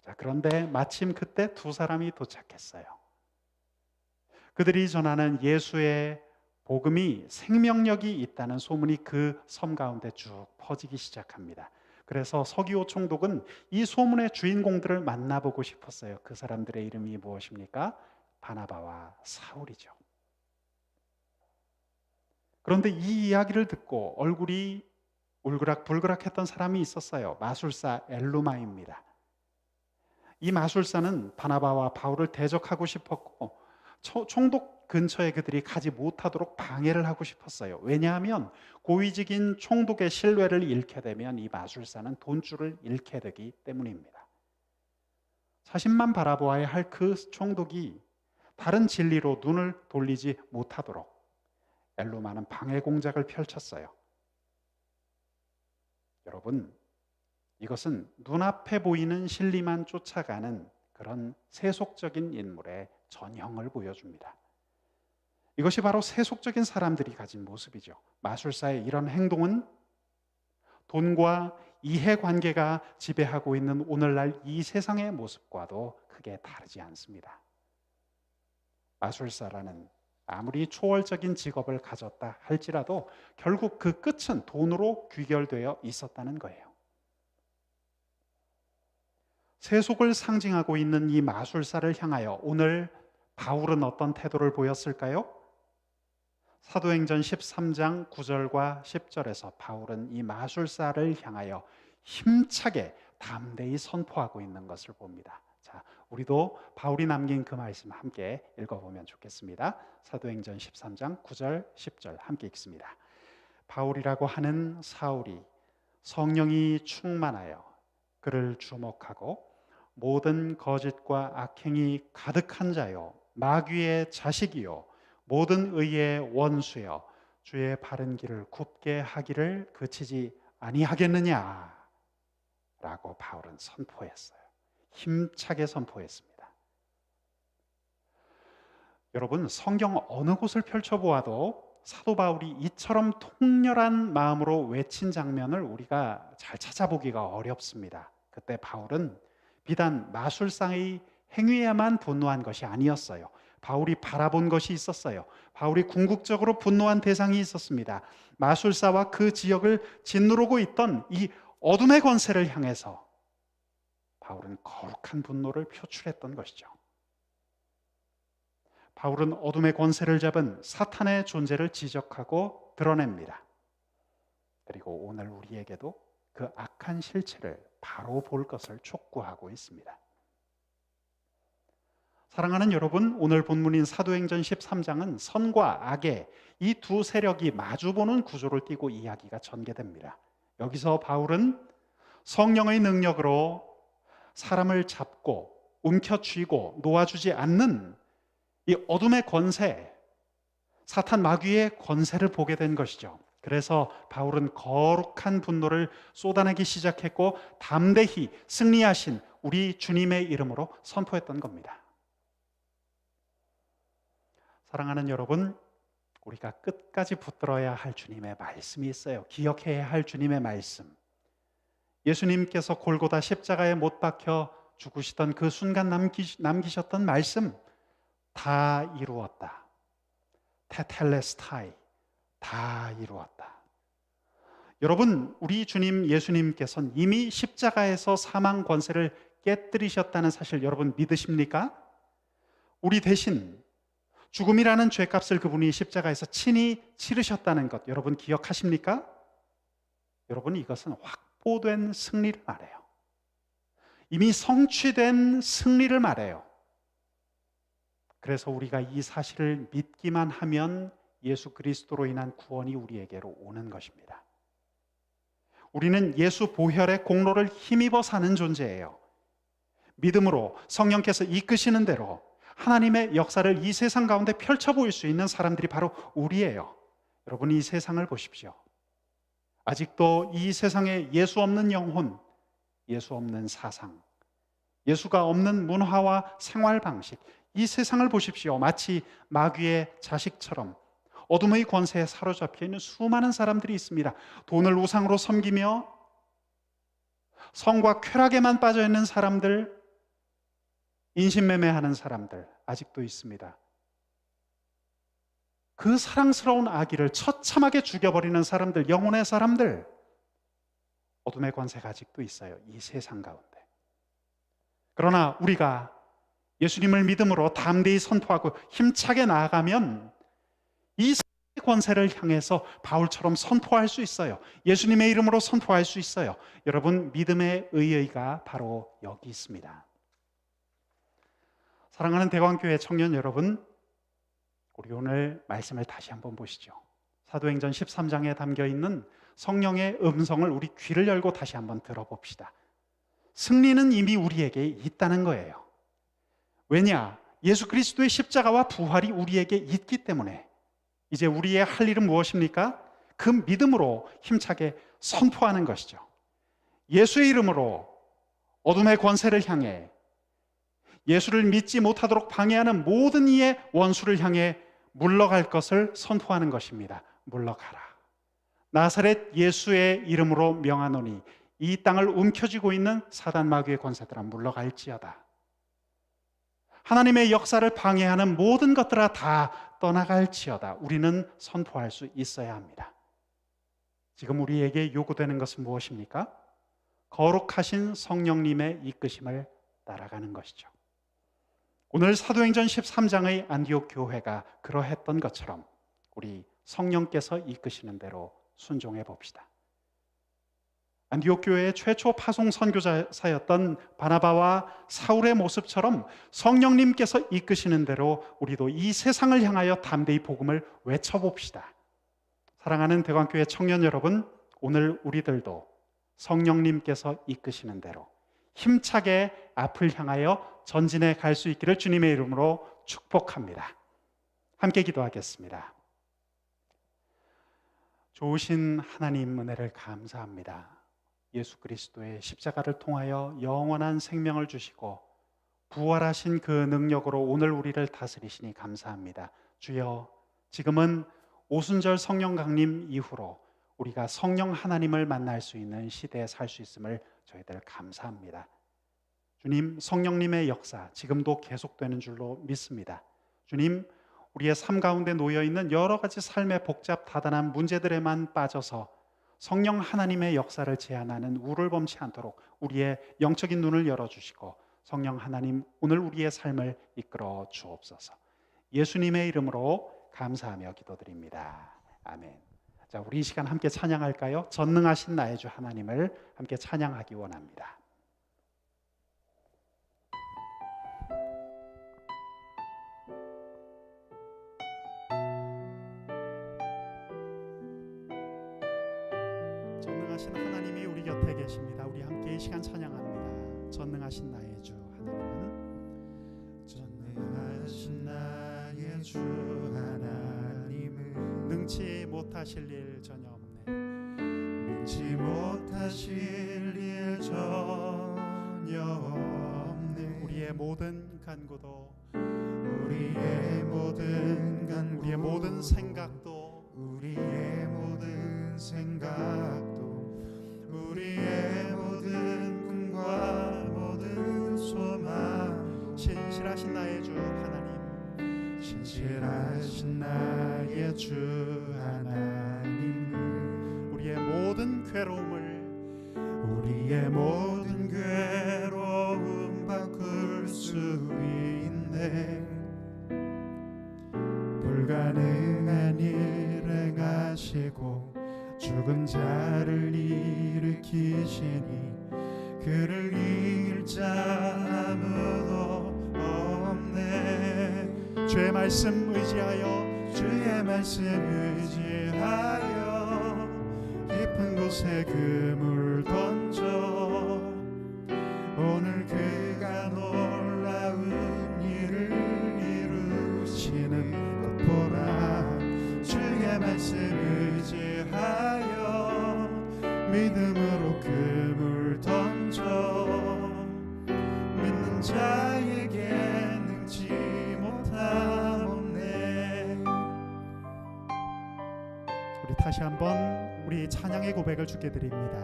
자, 그런데 마침 그때 두 사람이 도착했어요. 그들이 전하는 예수의 복음이 생명력이 있다는 소문이 그 섬 가운데 쭉 퍼지기 시작합니다. 그래서 서기오 총독은 이 소문의 주인공들을 만나보고 싶었어요. 그 사람들의 이름이 무엇입니까? 바나바와 사울이죠. 그런데 이 이야기를 듣고 얼굴이 울그락불그락했던 사람이 있었어요. 마술사 엘루마입니다. 이 마술사는 바나바와 바울을 대적하고 싶었고 총독 근처에 그들이 가지 못하도록 방해를 하고 싶었어요. 왜냐하면 고위직인 총독의 신뢰를 잃게 되면 이 마술사는 돈줄을 잃게 되기 때문입니다. 자신만 바라보아야 할 그 총독이 다른 진리로 눈을 돌리지 못하도록 엘루마는 방해 공작을 펼쳤어요. 여러분, 이것은 눈앞에 보이는 진리만 쫓아가는 그런 세속적인 인물의 전형을 보여줍니다. 이것이 바로 세속적인 사람들이 가진 모습이죠. 마술사의 이런 행동은 돈과 이해관계가 지배하고 있는 오늘날 이 세상의 모습과도 크게 다르지 않습니다. 마술사라는 아무리 초월적인 직업을 가졌다 할지라도 결국 그 끝은 돈으로 귀결되어 있었다는 거예요. 세속을 상징하고 있는 이 마술사를 향하여 오늘 바울은 어떤 태도를 보였을까요? 사도행전 13장 9절과 10절에서 바울은 이 마술사를 향하여 힘차게 담대히 선포하고 있는 것을 봅니다. 자, 우리도 바울이 남긴 그 말씀 함께 읽어보면 좋겠습니다. 사도행전 13장 9절 10절 함께 읽습니다. 바울이라고 하는 사울이 성령이 충만하여 그를 주목하고 모든 거짓과 악행이 가득한 자요 마귀의 자식이요 모든 의의 원수여 주의 바른 길을 굽게 하기를 그치지 아니하겠느냐 라고 바울은 선포했어요. 힘차게 선포했습니다. 여러분, 성경 어느 곳을 펼쳐보아도 사도 바울이 이처럼 통렬한 마음으로 외친 장면을 우리가 잘 찾아보기가 어렵습니다. 그때 바울은 비단 마술사의 행위에만 분노한 것이 아니었어요. 바울이 바라본 것이 있었어요. 바울이 궁극적으로 분노한 대상이 있었습니다. 마술사와 그 지역을 짓누르고 있던 이 어둠의 권세를 향해서 바울은 거룩한 분노를 표출했던 것이죠. 바울은 어둠의 권세를 잡은 사탄의 존재를 지적하고 드러냅니다. 그리고 오늘 우리에게도 그 악한 실체를 바로 볼 것을 촉구하고 있습니다. 사랑하는 여러분, 오늘 본문인 사도행전 13장은 선과 악의 이 두 세력이 마주보는 구조를 띠고 이야기가 전개됩니다. 여기서 바울은 성령의 능력으로 사람을 잡고 움켜쥐고 놓아주지 않는 이 어둠의 권세, 사탄 마귀의 권세를 보게 된 것이죠. 그래서 바울은 거룩한 분노를 쏟아내기 시작했고 담대히 승리하신 우리 주님의 이름으로 선포했던 겁니다. 사랑하는 여러분, 우리가 끝까지 붙들어야 할 주님의 말씀이 있어요. 기억해야 할 주님의 말씀. 예수님께서 골고다 십자가에 못 박혀 죽으시던 그 순간 남기셨던 말씀, 다 이루었다. 테텔레스타이, 다 이루었다. 여러분, 우리 주님 예수님께서는 이미 십자가에서 사망 권세를 깨뜨리셨다는 사실 여러분 믿으십니까? 우리 대신 죽음이라는 죄값을 그분이 십자가에서 친히 치르셨다는 것 여러분 기억하십니까? 여러분, 이것은 확보된 승리를 말해요. 이미 성취된 승리를 말해요. 그래서 우리가 이 사실을 믿기만 하면 예수 그리스도로 인한 구원이 우리에게로 오는 것입니다. 우리는 예수 보혈의 공로를 힘입어 사는 존재예요. 믿음으로 성령께서 이끄시는 대로 하나님의 역사를 이 세상 가운데 펼쳐 보일 수 있는 사람들이 바로 우리예요. 여러분, 이 세상을 보십시오. 아직도 이 세상에 예수 없는 영혼, 예수 없는 사상, 예수가 없는 문화와 생활 방식, 이 세상을 보십시오. 마치 마귀의 자식처럼 어둠의 권세에 사로잡혀 있는 수많은 사람들이 있습니다. 돈을 우상으로 섬기며 성과 쾌락에만 빠져 있는 사람들, 인신매매하는 사람들 아직도 있습니다. 그 사랑스러운 아기를 처참하게 죽여버리는 사람들, 영혼의 사람들, 어둠의 권세가 아직도 있어요. 이 세상 가운데. 그러나 우리가 예수님을 믿음으로 담대히 선포하고 힘차게 나아가면 이 권세를 향해서 바울처럼 선포할 수 있어요. 예수님의 이름으로 선포할 수 있어요. 여러분, 믿음의 의의가 바로 여기 있습니다. 사랑하는 대광교회 청년 여러분, 우리 오늘 말씀을 다시 한번 보시죠. 사도행전 13장에 담겨있는 성령의 음성을 우리 귀를 열고 다시 한번 들어봅시다. 승리는 이미 우리에게 있다는 거예요. 왜냐? 예수 그리스도의 십자가와 부활이 우리에게 있기 때문에 이제 우리의 할 일은 무엇입니까? 그 믿음으로 힘차게 선포하는 것이죠. 예수의 이름으로 어둠의 권세를 향해, 예수를 믿지 못하도록 방해하는 모든 이의 원수를 향해 물러갈 것을 선포하는 것입니다. 물러가라. 나사렛 예수의 이름으로 명하노니 이 땅을 움켜쥐고 있는 사단 마귀의 권세들아 물러갈지어다. 하나님의 역사를 방해하는 모든 것들아 다 떠나갈지어다. 우리는 선포할 수 있어야 합니다. 지금 우리에게 요구되는 것은 무엇입니까? 거룩하신 성령님의 이끄심을 따라가는 것이죠. 오늘 사도행전 13장의 안디옥 교회가 그러했던 것처럼 우리 성령께서 이끄시는 대로 순종해 봅시다. 안디옥 교회의 최초 파송 선교사였던 바나바와 사울의 모습처럼 성령님께서 이끄시는 대로 우리도 이 세상을 향하여 담대히 복음을 외쳐봅시다. 사랑하는 대광교회 청년 여러분, 오늘 우리들도 성령님께서 이끄시는 대로 힘차게 앞을 향하여 전진해 갈 수 있기를 주님의 이름으로 축복합니다. 함께 기도하겠습니다. 좋으신 하나님 은혜를 감사합니다. 예수 그리스도의 십자가를 통하여 영원한 생명을 주시고 부활하신 그 능력으로 오늘 우리를 다스리시니 감사합니다. 주여, 지금은 오순절 성령 강림 이후로 우리가 성령 하나님을 만날 수 있는 시대에 살 수 있음을 저희들 감사합니다. 주님, 성령님의 역사 지금도 계속되는 줄로 믿습니다. 주님, 우리의 삶 가운데 놓여 있는 여러 가지 삶의 복잡 다단한 문제들에만 빠져서 성령 하나님의 역사를 제한하는 우를 범치 않도록 우리의 영적인 눈을 열어주시고, 성령 하나님, 오늘 우리의 삶을 이끌어 주옵소서. 예수님의 이름으로 감사하며 기도드립니다. 아멘. 자, 우리 이 시간 함께 찬양할까요? 전능하신 나의 주 하나님을 함께 찬양하기 원합니다. 전능하신 하나님이 우리 곁에 계십니다. 우리 함께 이 시간 찬양합니다. 전능하신 나의 주 하나님은, 전능하신 나의 주 하나님은 능치 못하실 일 전혀 없네. 능치 못하실 일 전혀 없네. 우리의 모든 간구도, 우리의 모든 간구, 우리의 모든 생각도, 우리의 모든 생각도, 우리의 모든 꿈과 모든 소망, 신실하신 나의 주 하나님, 신실하신 나의 주 하나님은 우리의 모든 괴로움을, 우리의 모든 괴로움 바꿀 수 있네. 불가능한 일 행하시고 죽은 자를 일으키시니 그를 이길 자 아무도 없네. 주의 말씀 의지하여, 주의 말씀 의지하여 깊은 곳에 그물 던져 오늘 그가 놀라운 일을 이루시는 것 보라. 주의 말씀 의지하여 믿음으로 그물 던져 믿는 자에게 능치 못함 없네. 우리 다시 한번 우리 찬양의 고백을 주께 드립니다.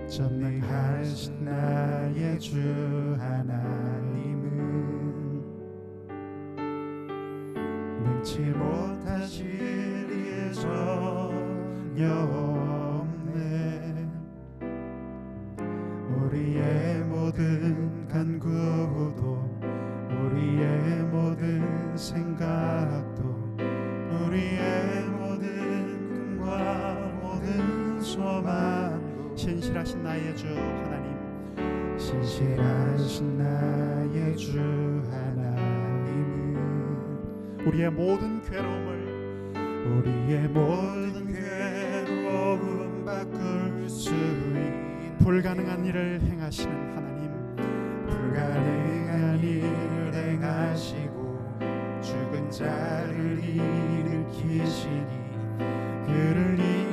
전능하신 나의 주 하나님은 능치 못하실 일 전혀 없네. 우리의 모든 간구도, 우리의 모든 생각도, 우리의 모든 꿈과 모든 소망도, 신실하신 나의 주 하나님, 신실하신 나의 주 하나님은 우리의 모든 괴로움을, 우리의 모든 괴로움 바꿀 수 있는 불가능한 일을 행하시는 하나님, 불가능한 일 행하시고 죽은 자를 일으키시니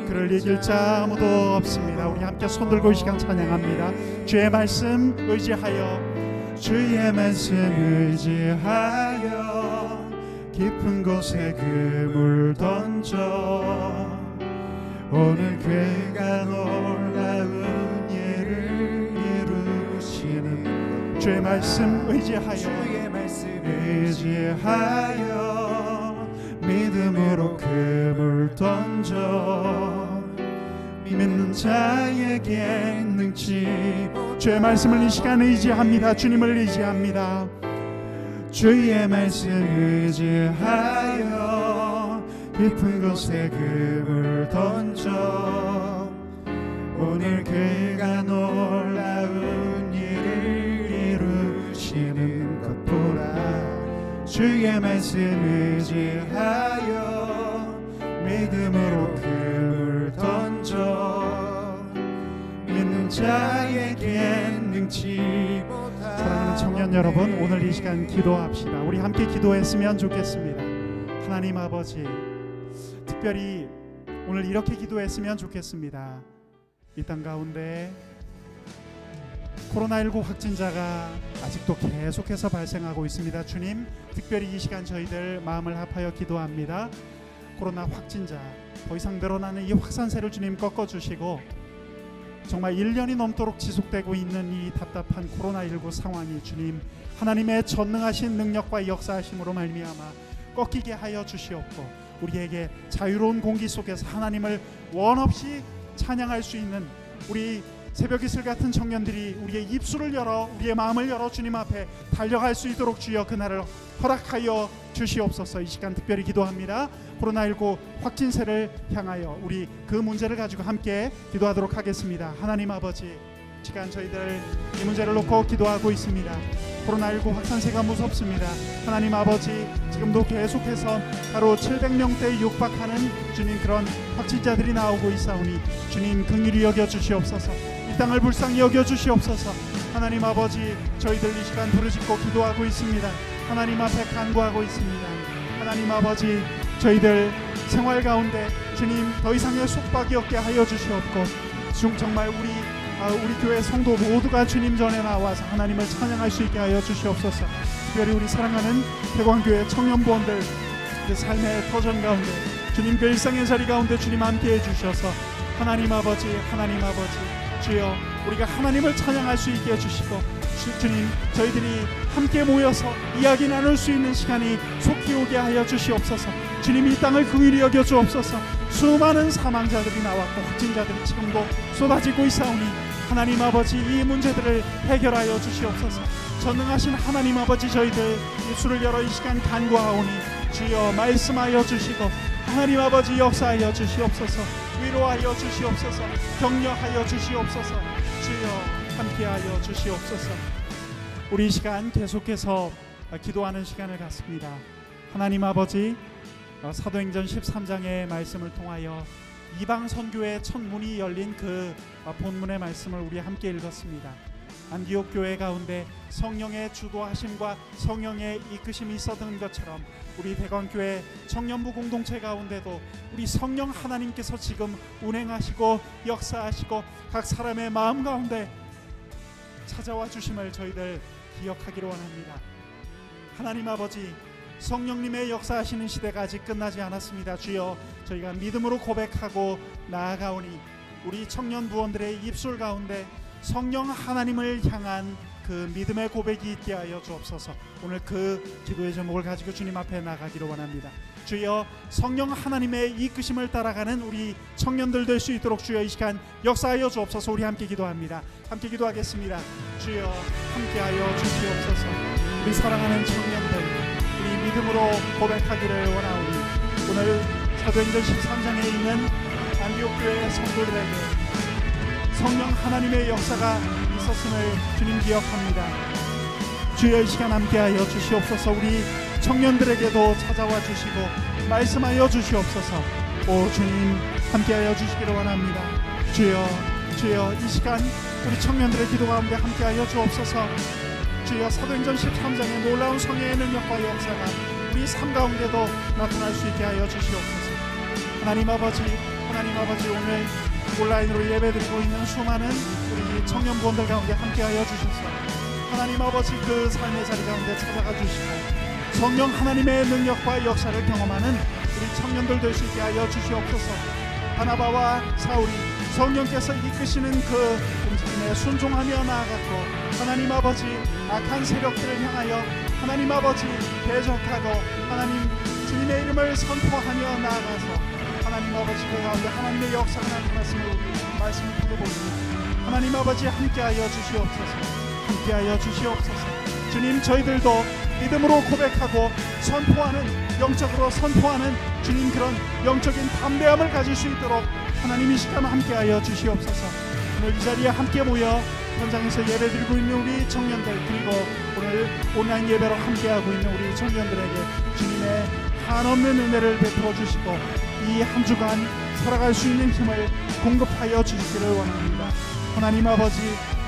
그를 이길 자 아무도 없습니다. 우리 함께 손 들고 이 시간 찬양합니다. 주의 말씀 의지하여, 주의 말씀 의지하여 깊은 곳에 그물 던져 오늘 그가 놀라운 일을 이루시는 주의 말씀 의지하여, 주의 말씀 의지하여 믿음으로 그물 던져 믿는 자에게 능치. 주의 말씀을 이 시간 의지합니다. 주님을 의지합니다. 주의 말씀 의지하여 깊은 곳에 그물 던져 오늘 그가 놀라운 일을 이루시는 것 보라. 주의 말씀 의지하여 믿음으로 그물 던져 믿는 자에게 능치 못하. 사랑하는 청년 여러분, 오늘 이 시간 기도합시다. 우리 함께 기도했으면 좋겠습니다. 하나님 아버지, 특별히 오늘 이렇게 기도했으면 좋겠습니다. 이 땅 가운데 코로나19 확진자가 아직도 계속해서 발생하고 있습니다. 주님, 특별히 이 시간 저희들 마음을 합하여 기도합니다. 코로나 확진자 더 이상 늘어나는 이 확산세를 주님 꺾어주시고 정말 1년이 넘도록 지속되고 있는 이 답답한 코로나19 상황이 주님 하나님의 전능하신 능력과 역사하심으로 말미암아 꺾이게 하여 주시옵고 우리에게 자유로운 공기 속에서 하나님을 원없이 찬양할 수 있는 우리 새벽 이슬 같은 청년들이 우리의 입술을 열어 우리의 마음을 열어 주님 앞에 달려갈 수 있도록 주여 그날을 허락하여 주시옵소서. 이 시간 특별히 기도합니다. 코로나19 확진세를 향하여 우리 그 문제를 가지고 함께 기도하도록 하겠습니다. 하나님 아버지, 시간 저희들 이 문제를 놓고 기도하고 있습니다. 코로나19 확산세가 무섭습니다. 하나님 아버지, 지금도 계속해서 하루 700명대에 육박하는 주님 그런 확진자들이 나오고 있사오니 주님 긍휼히 여겨 주시옵소서. 이 땅을 불쌍히 여겨 주시옵소서. 하나님 아버지, 저희들 이 시간 부르짖고 기도하고 있습니다. 하나님 앞에 간구하고 있습니다. 하나님 아버지, 저희들 생활 가운데 주님 더 이상의 속박이 없게 하여 주시옵고 정말 우리 교회 성도 모두가 주님 전에 나와서 하나님을 찬양할 수 있게 하여 주시옵소서. 특별히 우리 사랑하는 대광교회 청년부원들 그 삶의 터전 가운데 주님 그 일상의 자리 가운데 주님 함께해 주셔서 하나님 아버지 주여 우리가 하나님을 찬양할 수 있게 해주시고 주님 저희들이 함께 모여서 이야기 나눌 수 있는 시간이 속히 오게 하여 주시옵소서. 주님 이 땅을 긍휼히 여겨 주옵소서. 수많은 사망자들이 나왔고 확진자들이 지금도 쏟아지고 있사오니 하나님 아버지 이 문제들을 해결하여 주시옵소서. 전능하신 하나님 아버지, 저희들 입술을 열어 이 시간 간구하오니 주여 말씀하여 주시고 하나님 아버지 역사하여 주시옵소서. 위로하여 주시옵소서. 격려하여 주시옵소서. 주여 함께하여 주시옵소서. 우리 이 시간 계속해서 기도하는 시간을 갖습니다. 하나님 아버지, 사도행전 13장의 말씀을 통하여 이방 선교의 첫 문이 열린 그 본문의 말씀을 우리 함께 읽었습니다. 안디옥 교회 가운데 성령의 주도하심과 성령의 이끄심이 있었던 것처럼 우리 대광교회 청년부 공동체 가운데도 우리 성령 하나님께서 지금 운행하시고 역사하시고 각 사람의 마음 가운데 찾아와 주심을 저희들 기억하기를 원합니다. 하나님 아버지, 성령님의 역사하시는 시대가 아직 끝나지 않았습니다. 주여, 저희가 믿음으로 고백하고 나아가오니 우리 청년 부원들의 입술 가운데 성령 하나님을 향한 그 믿음의 고백이 있게 하여 주옵소서. 오늘 그 기도의 제목을 가지고 주님 앞에 나가기를 원합니다. 주여, 성령 하나님의 이끄심을 따라가는 우리 청년들 될 수 있도록 주여 이 시간 역사하여 주옵소서. 우리 함께 기도합니다. 함께 기도하겠습니다. 주여 함께하여 주시옵소서. 우리 사랑하는 청년들, 우리 믿음으로 고백하기를 원하오니 오늘 사도행전 13장에 있는 안디옥 교회 성도들에게 성령 하나님의 역사가 있었음을 주님 기억합니다. 주여 이 시간 함께하여 주시옵소서. 우리 청년들에게도 찾아와 주시고 말씀하여 주시옵소서. 오 주님, 함께하여 주시기를 원합니다. 주여 이 시간 우리 청년들의 기도 가운데 함께하여 주옵소서. 주여, 사도행전 13장의 놀라운 성령의 능력과 역사가 우리 삶 가운데도 나타날 수 있게 하여 주시옵소서. 하나님 아버지, 오늘 온라인으로 예배드리고 있는 수많은 우리 청년부원들 가운데 함께하여 주셔서 하나님 아버지 그 삶의 자리 가운데 찾아가 주시고 성령 하나님의 능력과 역사를 경험하는 우리 청년들 될 수 있게 하여 주시옵소서. 바나바와 사울이 성령께서 이끄시는 그 움직임에 순종하며 나아갔고 하나님 아버지 악한 세력들을 향하여 하나님 아버지 대적하고 하나님 주님의 이름을 선포하며 나아가서 하나님 아버지 그 가운데 하나님의 역사가 나타났음을 우리 말씀을 통해 보십니다. 하나님 아버지 함께하여 주시옵소서. 주님, 저희들도 믿음으로 고백하고 영적으로 선포하는 주님 그런 영적인 담대함을 가질 수 있도록 하나님 이 시간 함께하여 주시옵소서. 오늘 이 자리에 함께 모여 현장에서 예배드리고 있는 우리 청년들, 그리고 오늘 온라인 예배로 함께하고 있는 우리 청년들에게 주님의 한없는 은혜를 베풀어 주시고 이 한 주간 살아갈 수 있는 힘을 공급하여 주시기를 원합니다. 하나님 아버지,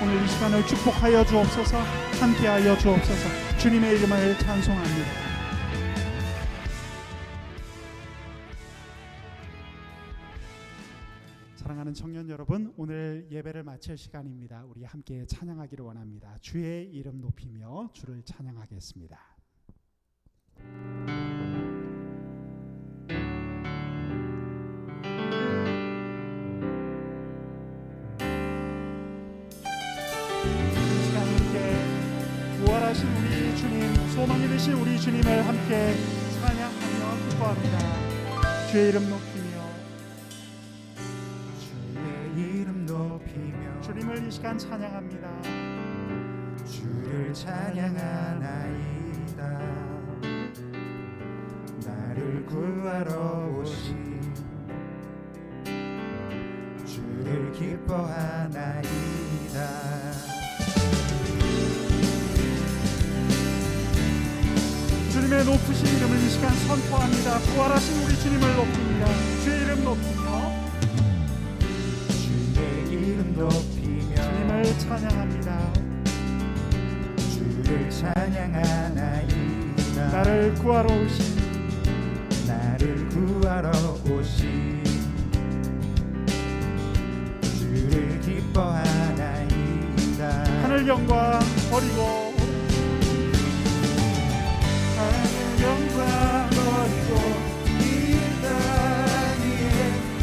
오늘 이 시간을 축복하여 주옵소서. 함께하여 주옵소서. 주님의 이름을 찬송합니다. 사랑하는 청년 여러분, 오늘 예배를 마칠 시간입니다. 우리 함께 찬양하기를 원합니다. 주의 이름 높이며 주를 찬양하겠습니다. 부활하신 우리 주님, 소망이 되신 우리 주님을 함께 찬양하며 기뻐합니다. 주의 이름 높이며 주의 이름 높이며 주님을 이 시간 찬양합니다. 주를 찬양하나이다. 나를 구하러 오신 주를 기뻐하나이다. 주님의 높으신 이름을 이 시간 선포합니다. 부활하신 우리 주님을 높입니다. 주의 이름 높이며 주의 이름 높이며 주님을 찬양합니다. 주를 찬양하나이다. 나를 구하러 오신 나를 구하러 오신 주를 기뻐하나이다. 하늘 영광 버리고 하늘 영광 버리고 이 땅 위에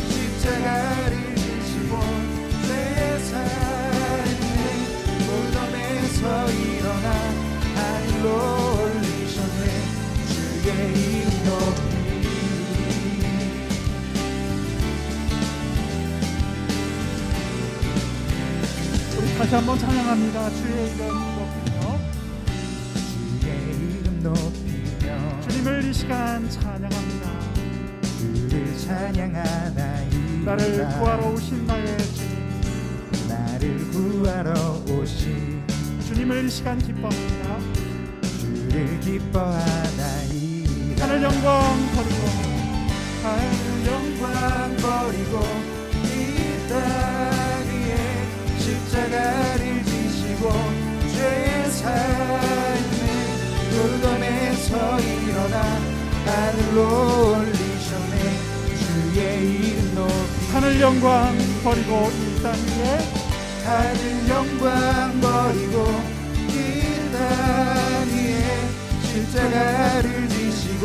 십자가를 지시고 죄의 삶의 무덤에서 일어나 하늘로 올리셨네. 주의 이름 높이 우리 다시 한번 찬양합니다. 주의 이름 높이며 주의 이름 높이며 주님을 이 시간 찬양합니다. 주를 찬양하나이다. 나를 구하러 오신 나의 주님, 나를 구하러 오신 주님을 이 시간 기뻐합니다. 주를 기뻐하나이다. 하늘 영광 버리고 하늘 영광 버리고 이 땅 위에 십자가를 지시고 죄의 삶의 무덤에서 일어나 하늘로 올리셨네. 주의 이름 높이 하늘 영광 버리고 이 땅 위에 하늘 영광 버리고 이 땅 위에 십자가를 지시고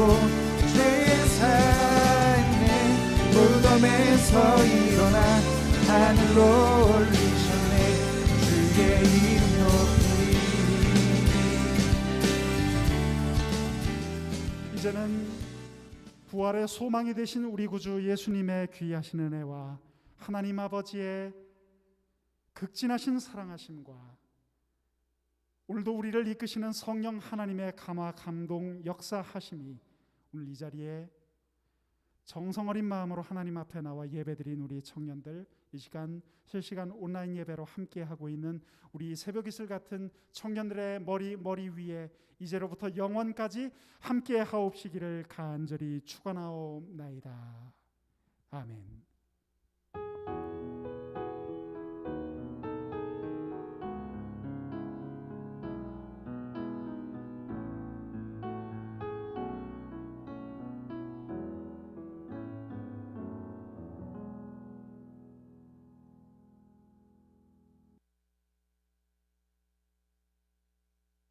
죄의 삶의 무덤에서 일어나 하늘로 올리셨네. 주의 이름 높이 이제는 부활의 소망이 되신 우리 구주 예수님의 귀하신 은혜와 하나님 아버지의 극진하신 사랑하심과 오늘도 우리를 이끄시는 성령 하나님의 감화 감동 역사하심이 오늘 이 자리에 정성 어린 마음으로 하나님 앞에 나와 예배드린 우리 청년들, 이 시간 실시간 온라인 예배로 함께하고 있는 우리 새벽 이슬 같은 청년들의 머리 위에 이제로부터 영원까지 함께하옵시기를 간절히 축원하옵나이다. 아멘.